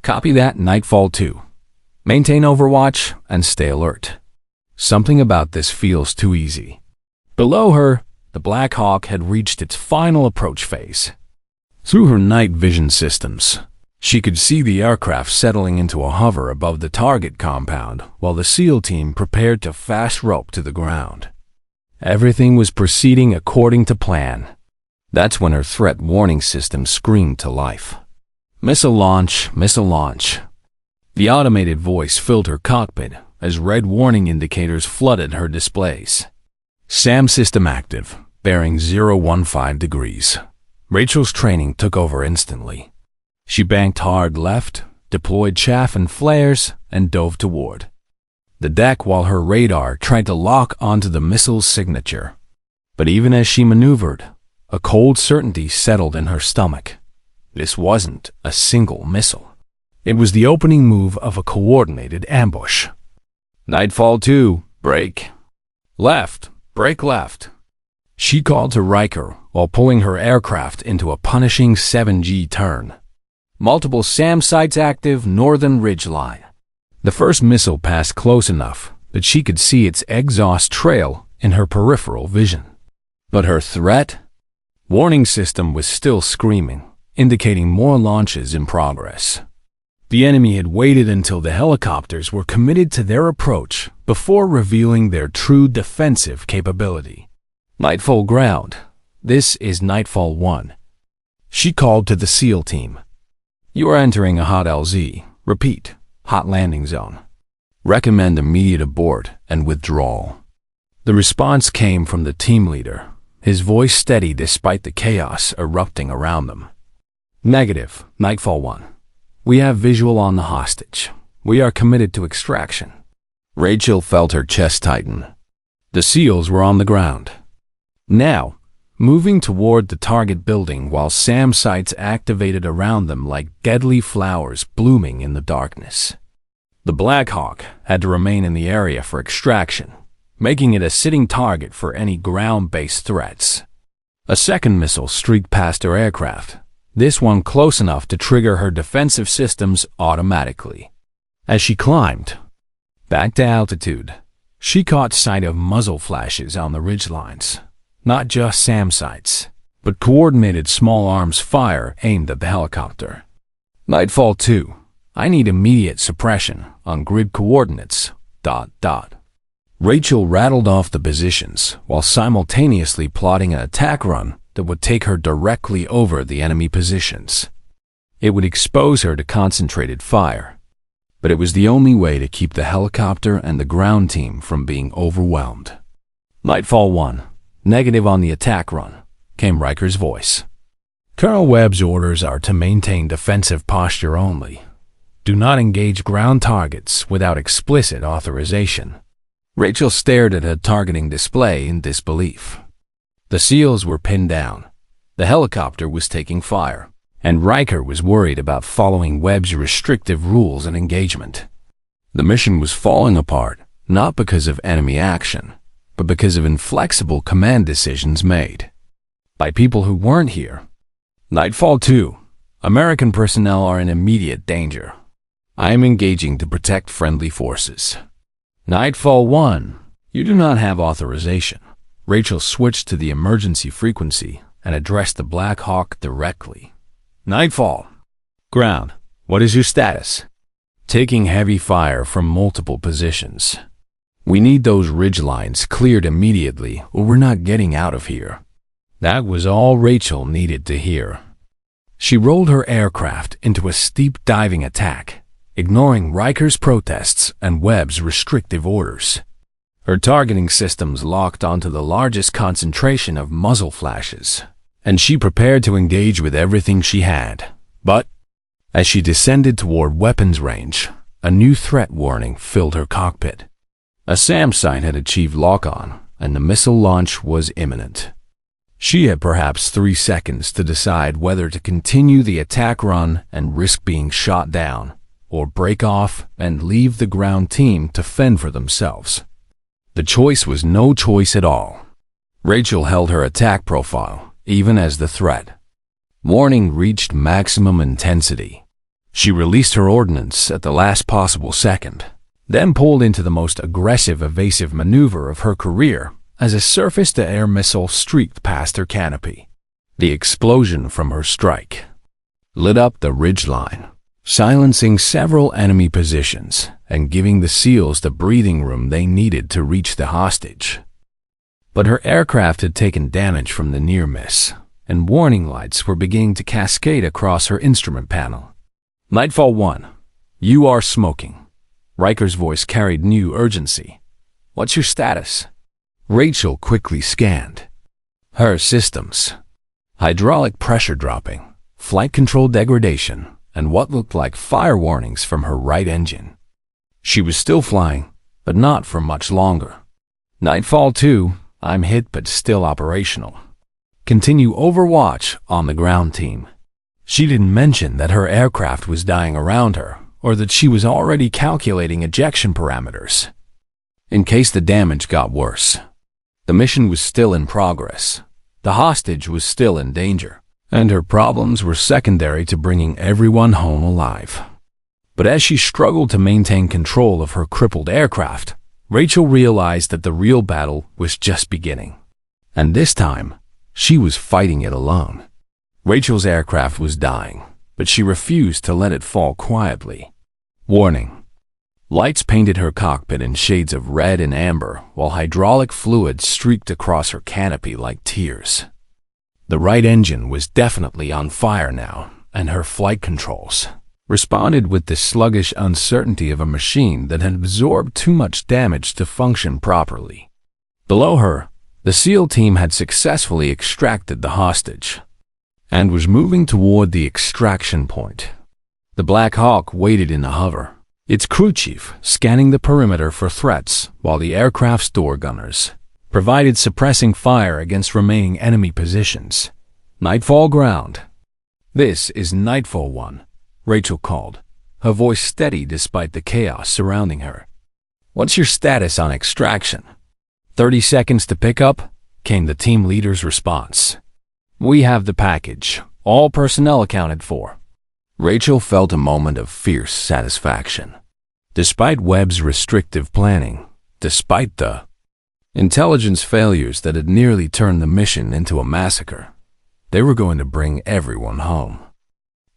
"Copy that, Nightfall 2. Maintain overwatch and stay alert. Something about this feels too easy." Below her, the Black Hawk had reached its final approach phase. Through her night vision systems, she could see the aircraft settling into a hover above the target compound while the SEAL team prepared to fast rope to the ground. Everything was proceeding according to plan. That's when her threat warning system screamed to life. "Missile launch, missile launch." The automated voice filled her cockpit as red warning indicators flooded her displays. "SAM system active, bearing 015 degrees. Rachel's training took over instantly. She banked hard left, deployed chaff and flares, and dove toward the deck while her radar tried to lock onto the missile's signature. But even as she maneuvered, a cold certainty settled in her stomach. This wasn't a single missile. It was the opening move of a coordinated ambush. "Nightfall 2, break. Left, break left." She called to Riker while pulling her aircraft into a punishing 7G turn. Multiple SAM sites active, northern ridgeline. The first missile passed close enough that she could see its exhaust trail in her peripheral vision. But her threat? Warning system was still screaming, indicating more launches in progress. The enemy had waited until the helicopters were committed to their approach before revealing their true defensive capability. Nightfall ground. This is Nightfall 1. She called to the SEAL team. You are entering a hot LZ. Repeat, hot landing zone. Recommend immediate abort and withdrawal. The response came from the team leader, his voice steady despite the chaos erupting around them. Negative, Nightfall 1. We have visual on the hostage. We are committed to extraction. Rachel felt her chest tighten. The SEALs were on the ground. Now, moving toward the target building while SAM sights activated around them like deadly flowers blooming in the darkness. The Black Hawk had to remain in the area for extraction, making it a sitting target for any ground-based threats. A second missile streaked past her aircraft, this one close enough to trigger her defensive systems automatically. As she climbed back to altitude, she caught sight of muzzle flashes on the ridgelines. Not just SAM sights, but coordinated small arms fire aimed at the helicopter. Nightfall 2. I need immediate suppression on grid coordinates. ... Rachel rattled off the positions while simultaneously plotting an attack run that would take her directly over the enemy positions. It would expose her to concentrated fire, but it was the only way to keep the helicopter and the ground team from being overwhelmed. Nightfall 1. Negative on the attack run, came Riker's voice. Colonel Webb's orders are to maintain defensive posture only. Do not engage ground targets without explicit authorization. Rachel stared at a targeting display in disbelief. The SEALs were pinned down. The helicopter was taking fire, and Riker was worried about following Webb's restrictive rules and engagement. The mission was falling apart, not because of enemy action, but because of inflexible command decisions made by people who weren't here. Nightfall 2. American personnel are in immediate danger. I am engaging to protect friendly forces. Nightfall 1. You do not have authorization. Rachel switched to the emergency frequency and addressed the Black Hawk directly. Nightfall. Ground. What is your status? Taking heavy fire from multiple positions. We need those ridgelines cleared immediately or we're not getting out of here. That was all Rachel needed to hear. She rolled her aircraft into a steep diving attack, ignoring Riker's protests and Webb's restrictive orders. Her targeting systems locked onto the largest concentration of muzzle flashes, and she prepared to engage with everything she had. But as she descended toward weapons range, a new threat warning filled her cockpit. A SAM sight had achieved lock-on, and the missile launch was imminent. She had perhaps 3 seconds to decide whether to continue the attack run and risk being shot down, or break off and leave the ground team to fend for themselves. The choice was no choice at all. Rachel held her attack profile, even as the threat warning reached maximum intensity. She released her ordnance at the last possible second, then pulled into the most aggressive evasive maneuver of her career as a surface-to-air missile streaked past her canopy. The explosion from her strike lit up the ridgeline, silencing several enemy positions and giving the SEALs the breathing room they needed to reach the hostage. But her aircraft had taken damage from the near miss, and warning lights were beginning to cascade across her instrument panel. Nightfall 1. You are smoking. Riker's voice carried new urgency. What's your status? Rachel quickly scanned her systems. Hydraulic pressure dropping, flight control degradation, and what looked like fire warnings from her right engine. She was still flying, but not for much longer. Nightfall 2, I'm hit but still operational. Continue overwatch on the ground team. She didn't mention that her aircraft was dying around her, or that she was already calculating ejection parameters, in case the damage got worse. The mission was still in progress. The hostage was still in danger, and her problems were secondary to bringing everyone home alive. But as she struggled to maintain control of her crippled aircraft, Rachel realized that the real battle was just beginning. And this time, she was fighting it alone. Rachel's aircraft was dying, but she refused to let it fall quietly. Warning. Lights painted her cockpit in shades of red and amber, while hydraulic fluid streaked across her canopy like tears. The right engine was definitely on fire now, and her flight controls responded with the sluggish uncertainty of a machine that had absorbed too much damage to function properly. Below her, the SEAL team had successfully extracted the hostage and was moving toward the extraction point. The Black Hawk waited in a hover, its crew chief scanning the perimeter for threats, while the aircraft's door gunners provided suppressing fire against remaining enemy positions. Nightfall ground. This is Nightfall 1, Rachel called, her voice steady despite the chaos surrounding her. What's your status on extraction? 30 seconds to pick up, came the team leader's response. We have the package, all personnel accounted for. Rachel felt a moment of fierce satisfaction. Despite Webb's restrictive planning, despite the intelligence failures that had nearly turned the mission into a massacre, they were going to bring everyone home.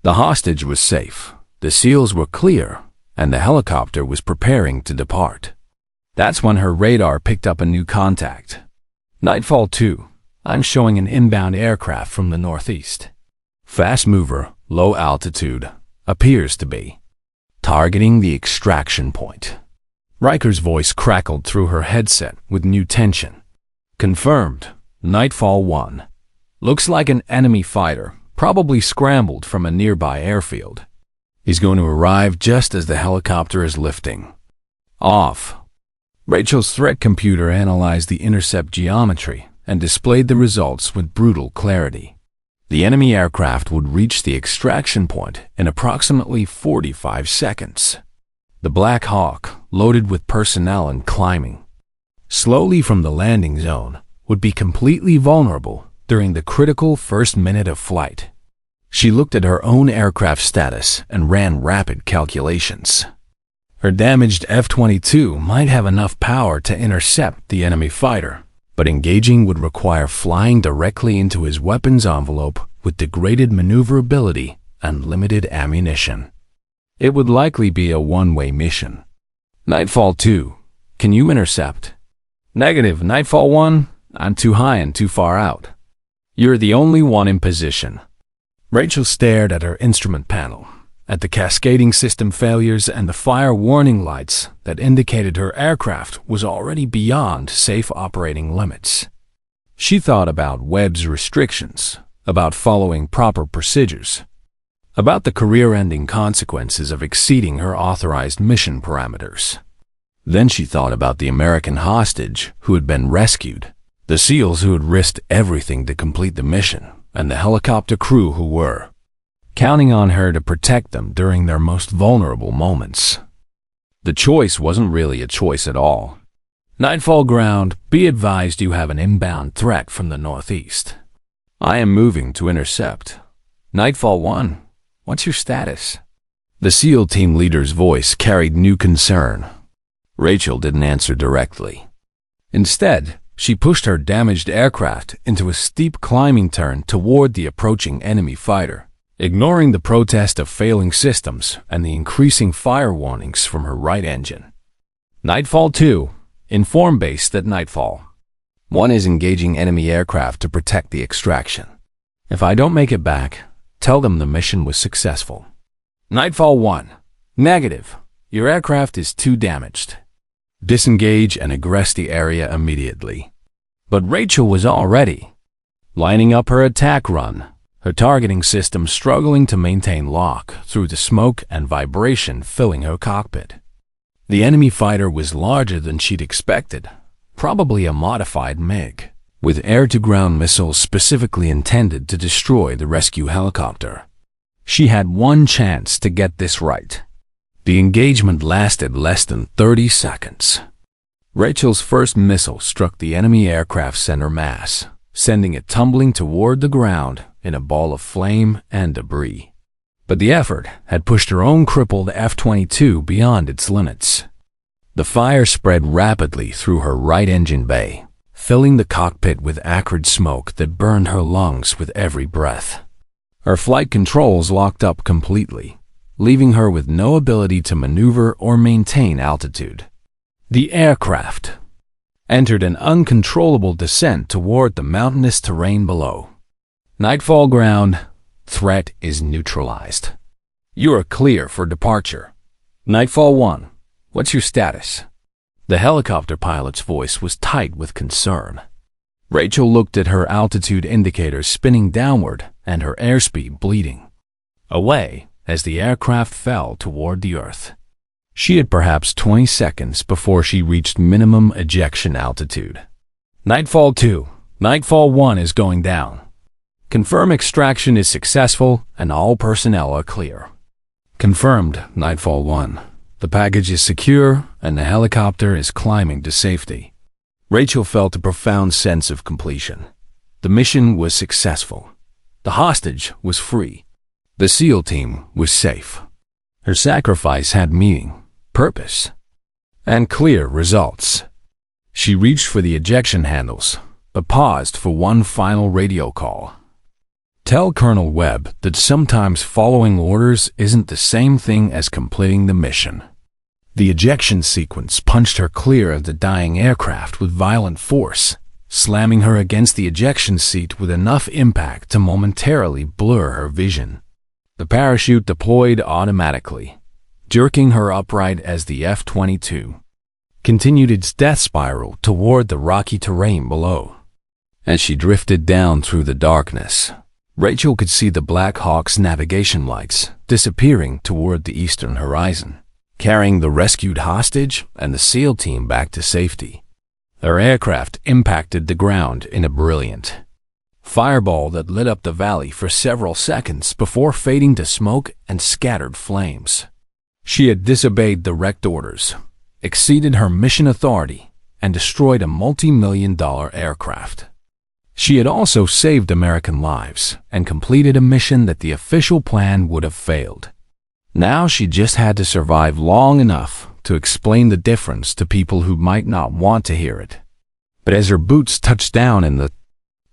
The hostage was safe, the SEALs were clear, and the helicopter was preparing to depart. That's when her radar picked up a new contact. Nightfall 2, I'm showing an inbound aircraft from the northeast. Fast mover, low altitude, appears to be targeting the extraction point. Riker's voice crackled through her headset with new tension. Confirmed, Nightfall 1. Looks like an enemy fighter, probably scrambled from a nearby airfield. He's going to arrive just as the helicopter is lifting. Off. Rachel's threat computer analyzed the intercept geometry and displayed the results with brutal clarity. The enemy aircraft would reach the extraction point in approximately 45 seconds. The Black Hawk, loaded with personnel and climbing, slowly from the landing zone, would be completely vulnerable during the critical first minute of flight. She looked at her own aircraft status and ran rapid calculations. Her damaged F-22 might have enough power to intercept the enemy fighter, but engaging would require flying directly into his weapons envelope with degraded maneuverability and limited ammunition. It would likely be a one-way mission. Nightfall 2, can you intercept? Negative, Nightfall 1, I'm too high and too far out. You're the only one in position. Rachel stared at her instrument panel, at the cascading system failures and the fire warning lights that indicated her aircraft was already beyond safe operating limits. She thought about Webb's restrictions, about following proper procedures, about the career-ending consequences of exceeding her authorized mission parameters. Then she thought about the American hostage who had been rescued, the SEALs who had risked everything to complete the mission, and the helicopter crew who were counting on her to protect them during their most vulnerable moments. The choice wasn't really a choice at all. Nightfall ground, be advised you have an inbound threat from the northeast. I am moving to intercept. Nightfall 1, what's your status? The SEAL team leader's voice carried new concern. Rachel didn't answer directly. Instead, she pushed her damaged aircraft into a steep climbing turn toward the approaching enemy fighter, ignoring the protest of failing systems and the increasing fire warnings from her right engine. Nightfall 2, inform base that Nightfall 1 is engaging enemy aircraft to protect the extraction. If I don't make it back, tell them the mission was successful. Nightfall 1, negative, your aircraft is too damaged. Disengage and egress the area immediately. But Rachel was already lining up her attack run, her targeting system struggling to maintain lock through the smoke and vibration filling her cockpit. The enemy fighter was larger than she'd expected, probably a modified MiG, with air-to-ground missiles specifically intended to destroy the rescue helicopter. She had one chance to get this right. The engagement lasted less than 30 seconds. Rachel's first missile struck the enemy aircraft's center mass, sending it tumbling toward the ground in a ball of flame and debris. But the effort had pushed her own crippled F-22 beyond its limits. The fire spread rapidly through her right engine bay, filling the cockpit with acrid smoke that burned her lungs with every breath. Her flight controls locked up completely, leaving her with no ability to maneuver or maintain altitude. The aircraft entered an uncontrollable descent toward the mountainous terrain below. Nightfall ground. Threat is neutralized. You are clear for departure. Nightfall 1. What's your status? The helicopter pilot's voice was tight with concern. Rachel looked at her altitude indicators spinning downward and her airspeed bleeding away as the aircraft fell toward the earth. She had perhaps 20 seconds before she reached minimum ejection altitude. Nightfall 2. Nightfall 1 is going down. Confirm extraction is successful and all personnel are clear. Confirmed, Nightfall 1. The package is secure and the helicopter is climbing to safety. Rachel felt a profound sense of completion. The mission was successful. The hostage was free. The SEAL team was safe. Her sacrifice had meaning, purpose, and clear results. She reached for the ejection handles, but paused for one final radio call. Tell Colonel Webb that sometimes following orders isn't the same thing as completing the mission. The ejection sequence punched her clear of the dying aircraft with violent force, slamming her against the ejection seat with enough impact to momentarily blur her vision. The parachute deployed automatically, jerking her upright as the F-22 continued its death spiral toward the rocky terrain below. As she drifted down through the darkness, Rachel could see the Black Hawk's navigation lights disappearing toward the eastern horizon, carrying the rescued hostage and the SEAL team back to safety. Her aircraft impacted the ground in a brilliant fireball that lit up the valley for several seconds before fading to smoke and scattered flames. She had disobeyed direct orders, exceeded her mission authority, and destroyed a multi-million-dollar aircraft. She had also saved American lives and completed a mission that the official plan would have failed. Now she just had to survive long enough to explain the difference to people who might not want to hear it. But as her boots touched down in the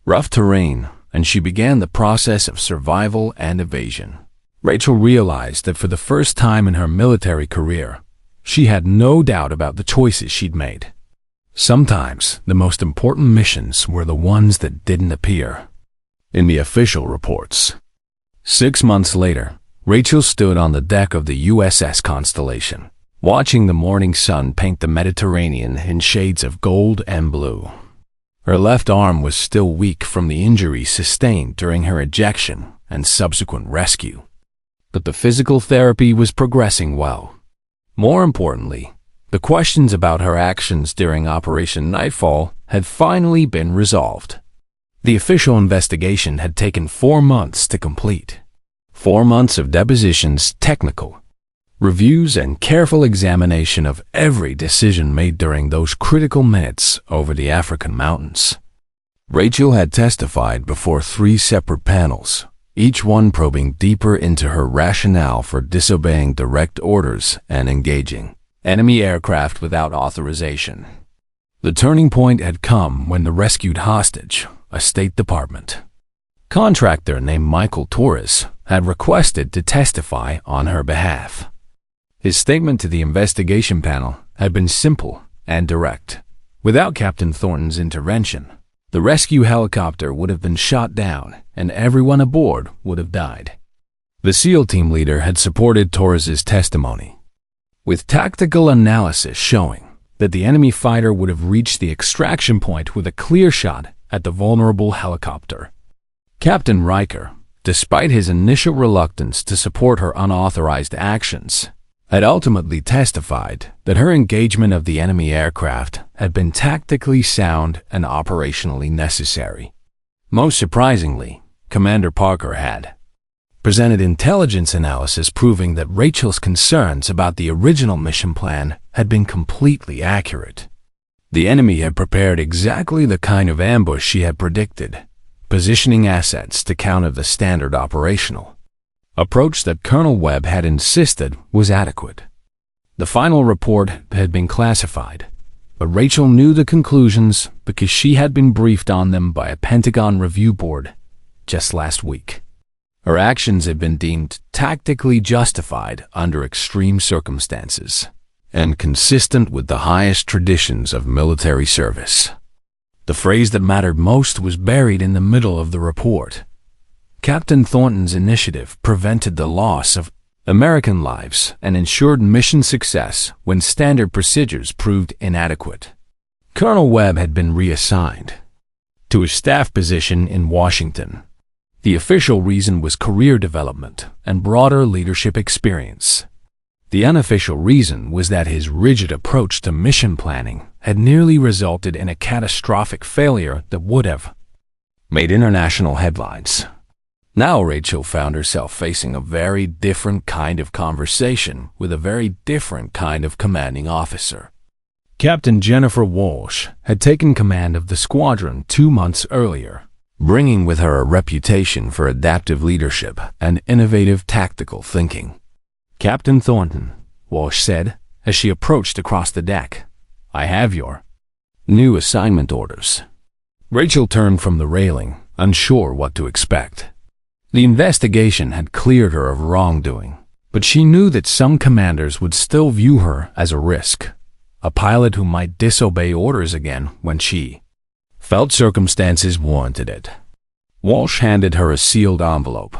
rough terrain and she began the process of survival and evasion, Rachel realized that for the first time in her military career, she had no doubt about the choices she'd made. Sometimes the most important missions were the ones that didn't appear in the official reports. 6 months later, Rachel stood on the deck of the USS Constellation, watching the morning sun paint the Mediterranean in shades of gold and blue. Her left arm was still weak from the injury sustained during her ejection and subsequent rescue, but the physical therapy was progressing well. More importantly, the questions about her actions during Operation Nightfall had finally been resolved. The official investigation had taken 4 months to complete. 4 months of depositions, technical reviews, and careful examination of every decision made during those critical minutes over the African mountains. Rachel had testified before 3 separate panels, each one probing deeper into her rationale for disobeying direct orders and engaging enemy aircraft without authorization. The turning point had come when the rescued hostage, a State Department contractor named Michael Torres, had requested to testify on her behalf. His statement to the investigation panel had been simple and direct. Without Captain Thornton's intervention, the rescue helicopter would have been shot down and everyone aboard would have died. The SEAL team leader had supported Torres's testimony, with tactical analysis showing that the enemy fighter would have reached the extraction point with a clear shot at the vulnerable helicopter. Captain Riker, despite his initial reluctance to support her unauthorized actions, had ultimately testified that her engagement of the enemy aircraft had been tactically sound and operationally necessary. Most surprisingly, Commander Parker had presented intelligence analysis proving that Rachel's concerns about the original mission plan had been completely accurate. The enemy had prepared exactly the kind of ambush she had predicted, positioning assets to counter the standard operational approach that Colonel Webb had insisted was adequate. The final report had been classified, but Rachel knew the conclusions because she had been briefed on them by a Pentagon review board just last week. Her actions had been deemed tactically justified under extreme circumstances and consistent with the highest traditions of military service. The phrase that mattered most was buried in the middle of the report. Captain Thornton's initiative prevented the loss of American lives and ensured mission success when standard procedures proved inadequate. Colonel Webb had been reassigned to a staff position in Washington. The official reason was career development and broader leadership experience. The unofficial reason was that his rigid approach to mission planning had nearly resulted in a catastrophic failure that would have made international headlines. Now Rachel found herself facing a very different kind of conversation with a very different kind of commanding officer. Captain Jennifer Walsh had taken command of the squadron 2 months earlier, bringing with her a reputation for adaptive leadership and innovative tactical thinking. "Captain Thornton," Walsh said as she approached across the deck, "I have your new assignment orders." Rachel turned from the railing, unsure what to expect. The investigation had cleared her of wrongdoing, but she knew that some commanders would still view her as a risk, a pilot who might disobey orders again when she felt circumstances warranted it. Walsh handed her a sealed envelope.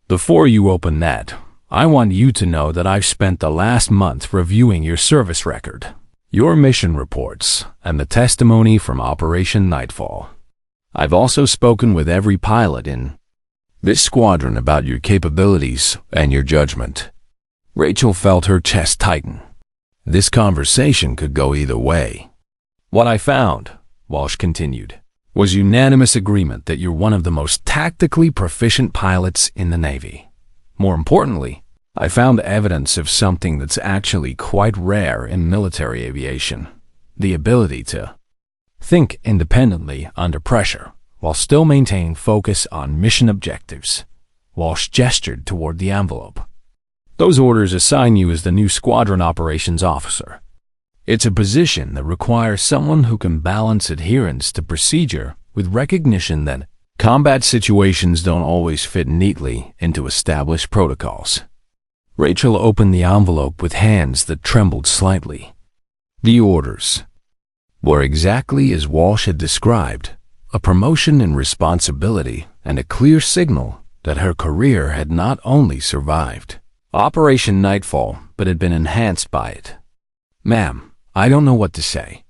"Before you open that, I want you to know that I've spent the last month reviewing your service record, your mission reports, and the testimony from Operation Nightfall. I've also spoken with every pilot in this squadron about your capabilities and your judgment." Rachel felt her chest tighten. This conversation could go either way. "What I found," Walsh continued, "was unanimous agreement that you're one of the most tactically proficient pilots in the Navy. More importantly, I found evidence of something that's actually quite rare in military aviation: the ability to think independently under pressure while still maintaining focus on mission objectives." Walsh gestured toward the envelope. "Those orders assign you as the new squadron operations officer. It's a position that requires someone who can balance adherence to procedure with recognition that combat situations don't always fit neatly into established protocols." Rachel opened the envelope with hands that trembled slightly. The orders were exactly as Walsh had described: a promotion in responsibility and a clear signal that her career had not only survived Operation Nightfall, but had been enhanced by it. "Ma'am, I don't know what to say."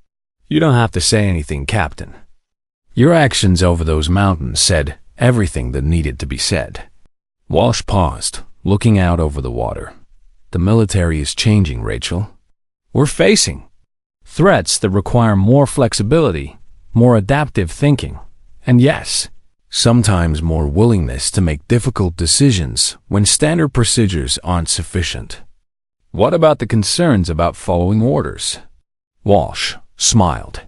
"You don't have to say anything, Captain. Your actions over those mountains said everything that needed to be said." Walsh paused, looking out over the water. "The military is changing, Rachel. We're facing threats that require more flexibility, more adaptive thinking, and yes, sometimes more willingness to make difficult decisions when standard procedures aren't sufficient." "What about the concerns about following orders?" Walsh smiled.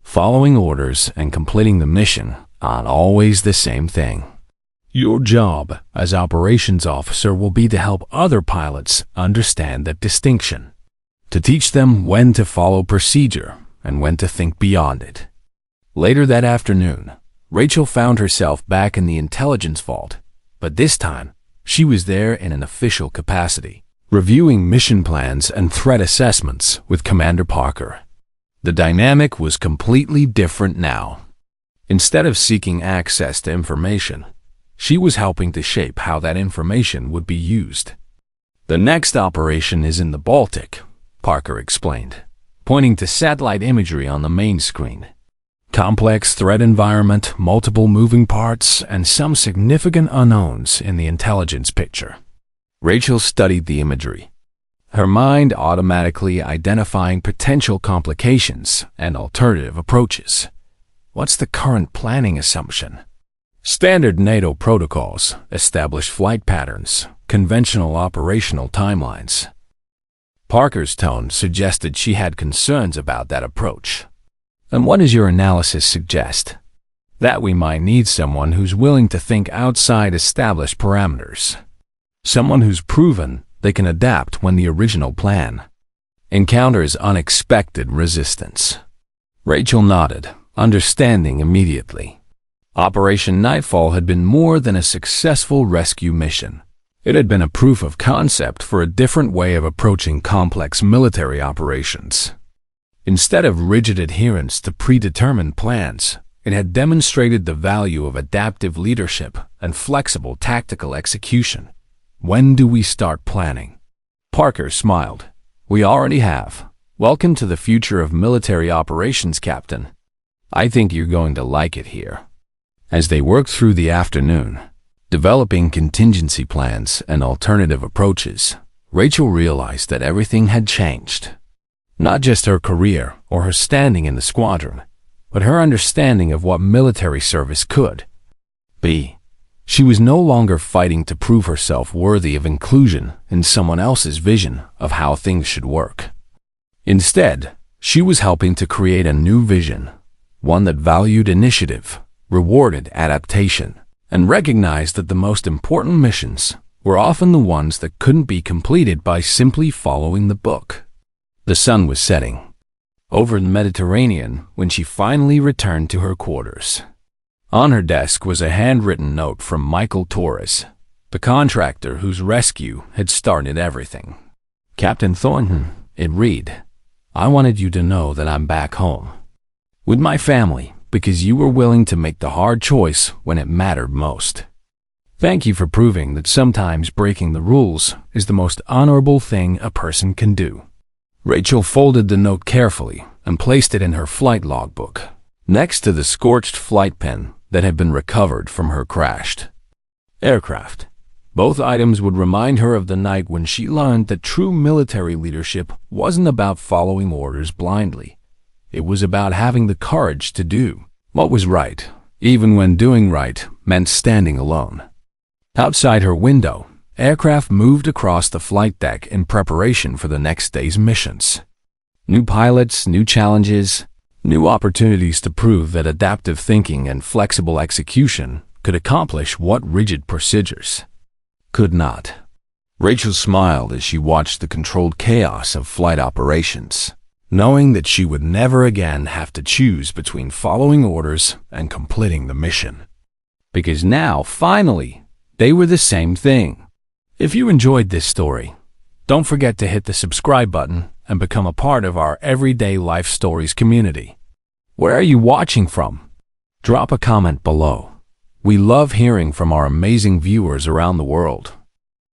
"Following orders and completing the mission aren't always the same thing. Your job as operations officer will be to help other pilots understand that distinction, to teach them when to follow procedure and when to think beyond it." Later that afternoon, Rachel found herself back in the intelligence vault, but this time she was there in an official capacity, reviewing mission plans and threat assessments with Commander Parker. The dynamic was completely different now. Instead of seeking access to information, she was helping to shape how that information would be used. "The next operation is in the Baltic," Parker explained, pointing to satellite imagery on the main screen. "Complex threat environment, multiple moving parts, and some significant unknowns in the intelligence picture." Rachel studied the imagery, her mind automatically identifying potential complications and alternative approaches. What's the current planning assumption? Standard NATO protocols, established flight patterns, conventional operational timelines. Parker's tone suggested she had concerns about that approach. "And what does your analysis suggest?" "That we might need someone who's willing to think outside established parameters. Someone who's proven they can adapt when the original plan encounters unexpected resistance. Rachel nodded, understanding immediately. Operation Nightfall had been more than a successful rescue mission. It had been a proof of concept for a different way of approaching complex military operations. Instead of rigid adherence to predetermined plans, it had demonstrated the value of adaptive leadership and flexible tactical execution. When do we start planning? Parker smiled. We already have. Welcome to the future of military operations, Captain. I think you're going to like it here. As they worked through the afternoon, developing contingency plans and alternative approaches, Rachel realized that everything had changed. Not just her career or her standing in the squadron, but her understanding of what military service could be. She was no longer fighting to prove herself worthy of inclusion in someone else's vision of how things should work. Instead, she was helping to create a new vision, one that valued initiative, rewarded adaptation, and recognized that the most important missions were often the ones that couldn't be completed by simply following the book. The sun was setting over the Mediterranean when she finally returned to her quarters. On her desk was a handwritten note from Michael Torres, the contractor whose rescue had started everything. Captain Thornton, it read, I wanted you to know that I'm back home with my family because you were willing to make the hard choice when it mattered most. Thank you for proving that sometimes breaking the rules is the most honorable thing a person can do. Rachel folded the note carefully and placed it in her flight logbook, next to the scorched flight pen that had been recovered from her crashed aircraft. Both items would remind her of the night when she learned that true military leadership wasn't about following orders blindly. It was about having the courage to do what was right, even when doing right meant standing alone. Outside her window, aircraft moved across the flight deck in preparation for the next day's missions. New pilots, new challenges, new opportunities to prove that adaptive thinking and flexible execution could accomplish what rigid procedures could not. Rachel smiled as she watched the controlled chaos of flight operations, knowing that she would never again have to choose between following orders and completing the mission. Because now, finally, they were the same thing. If you enjoyed this story, don't forget to hit the subscribe button and become a part of our Everyday Life Stories community. Where are you watching from? Drop a comment below. We love hearing from our amazing viewers around the world.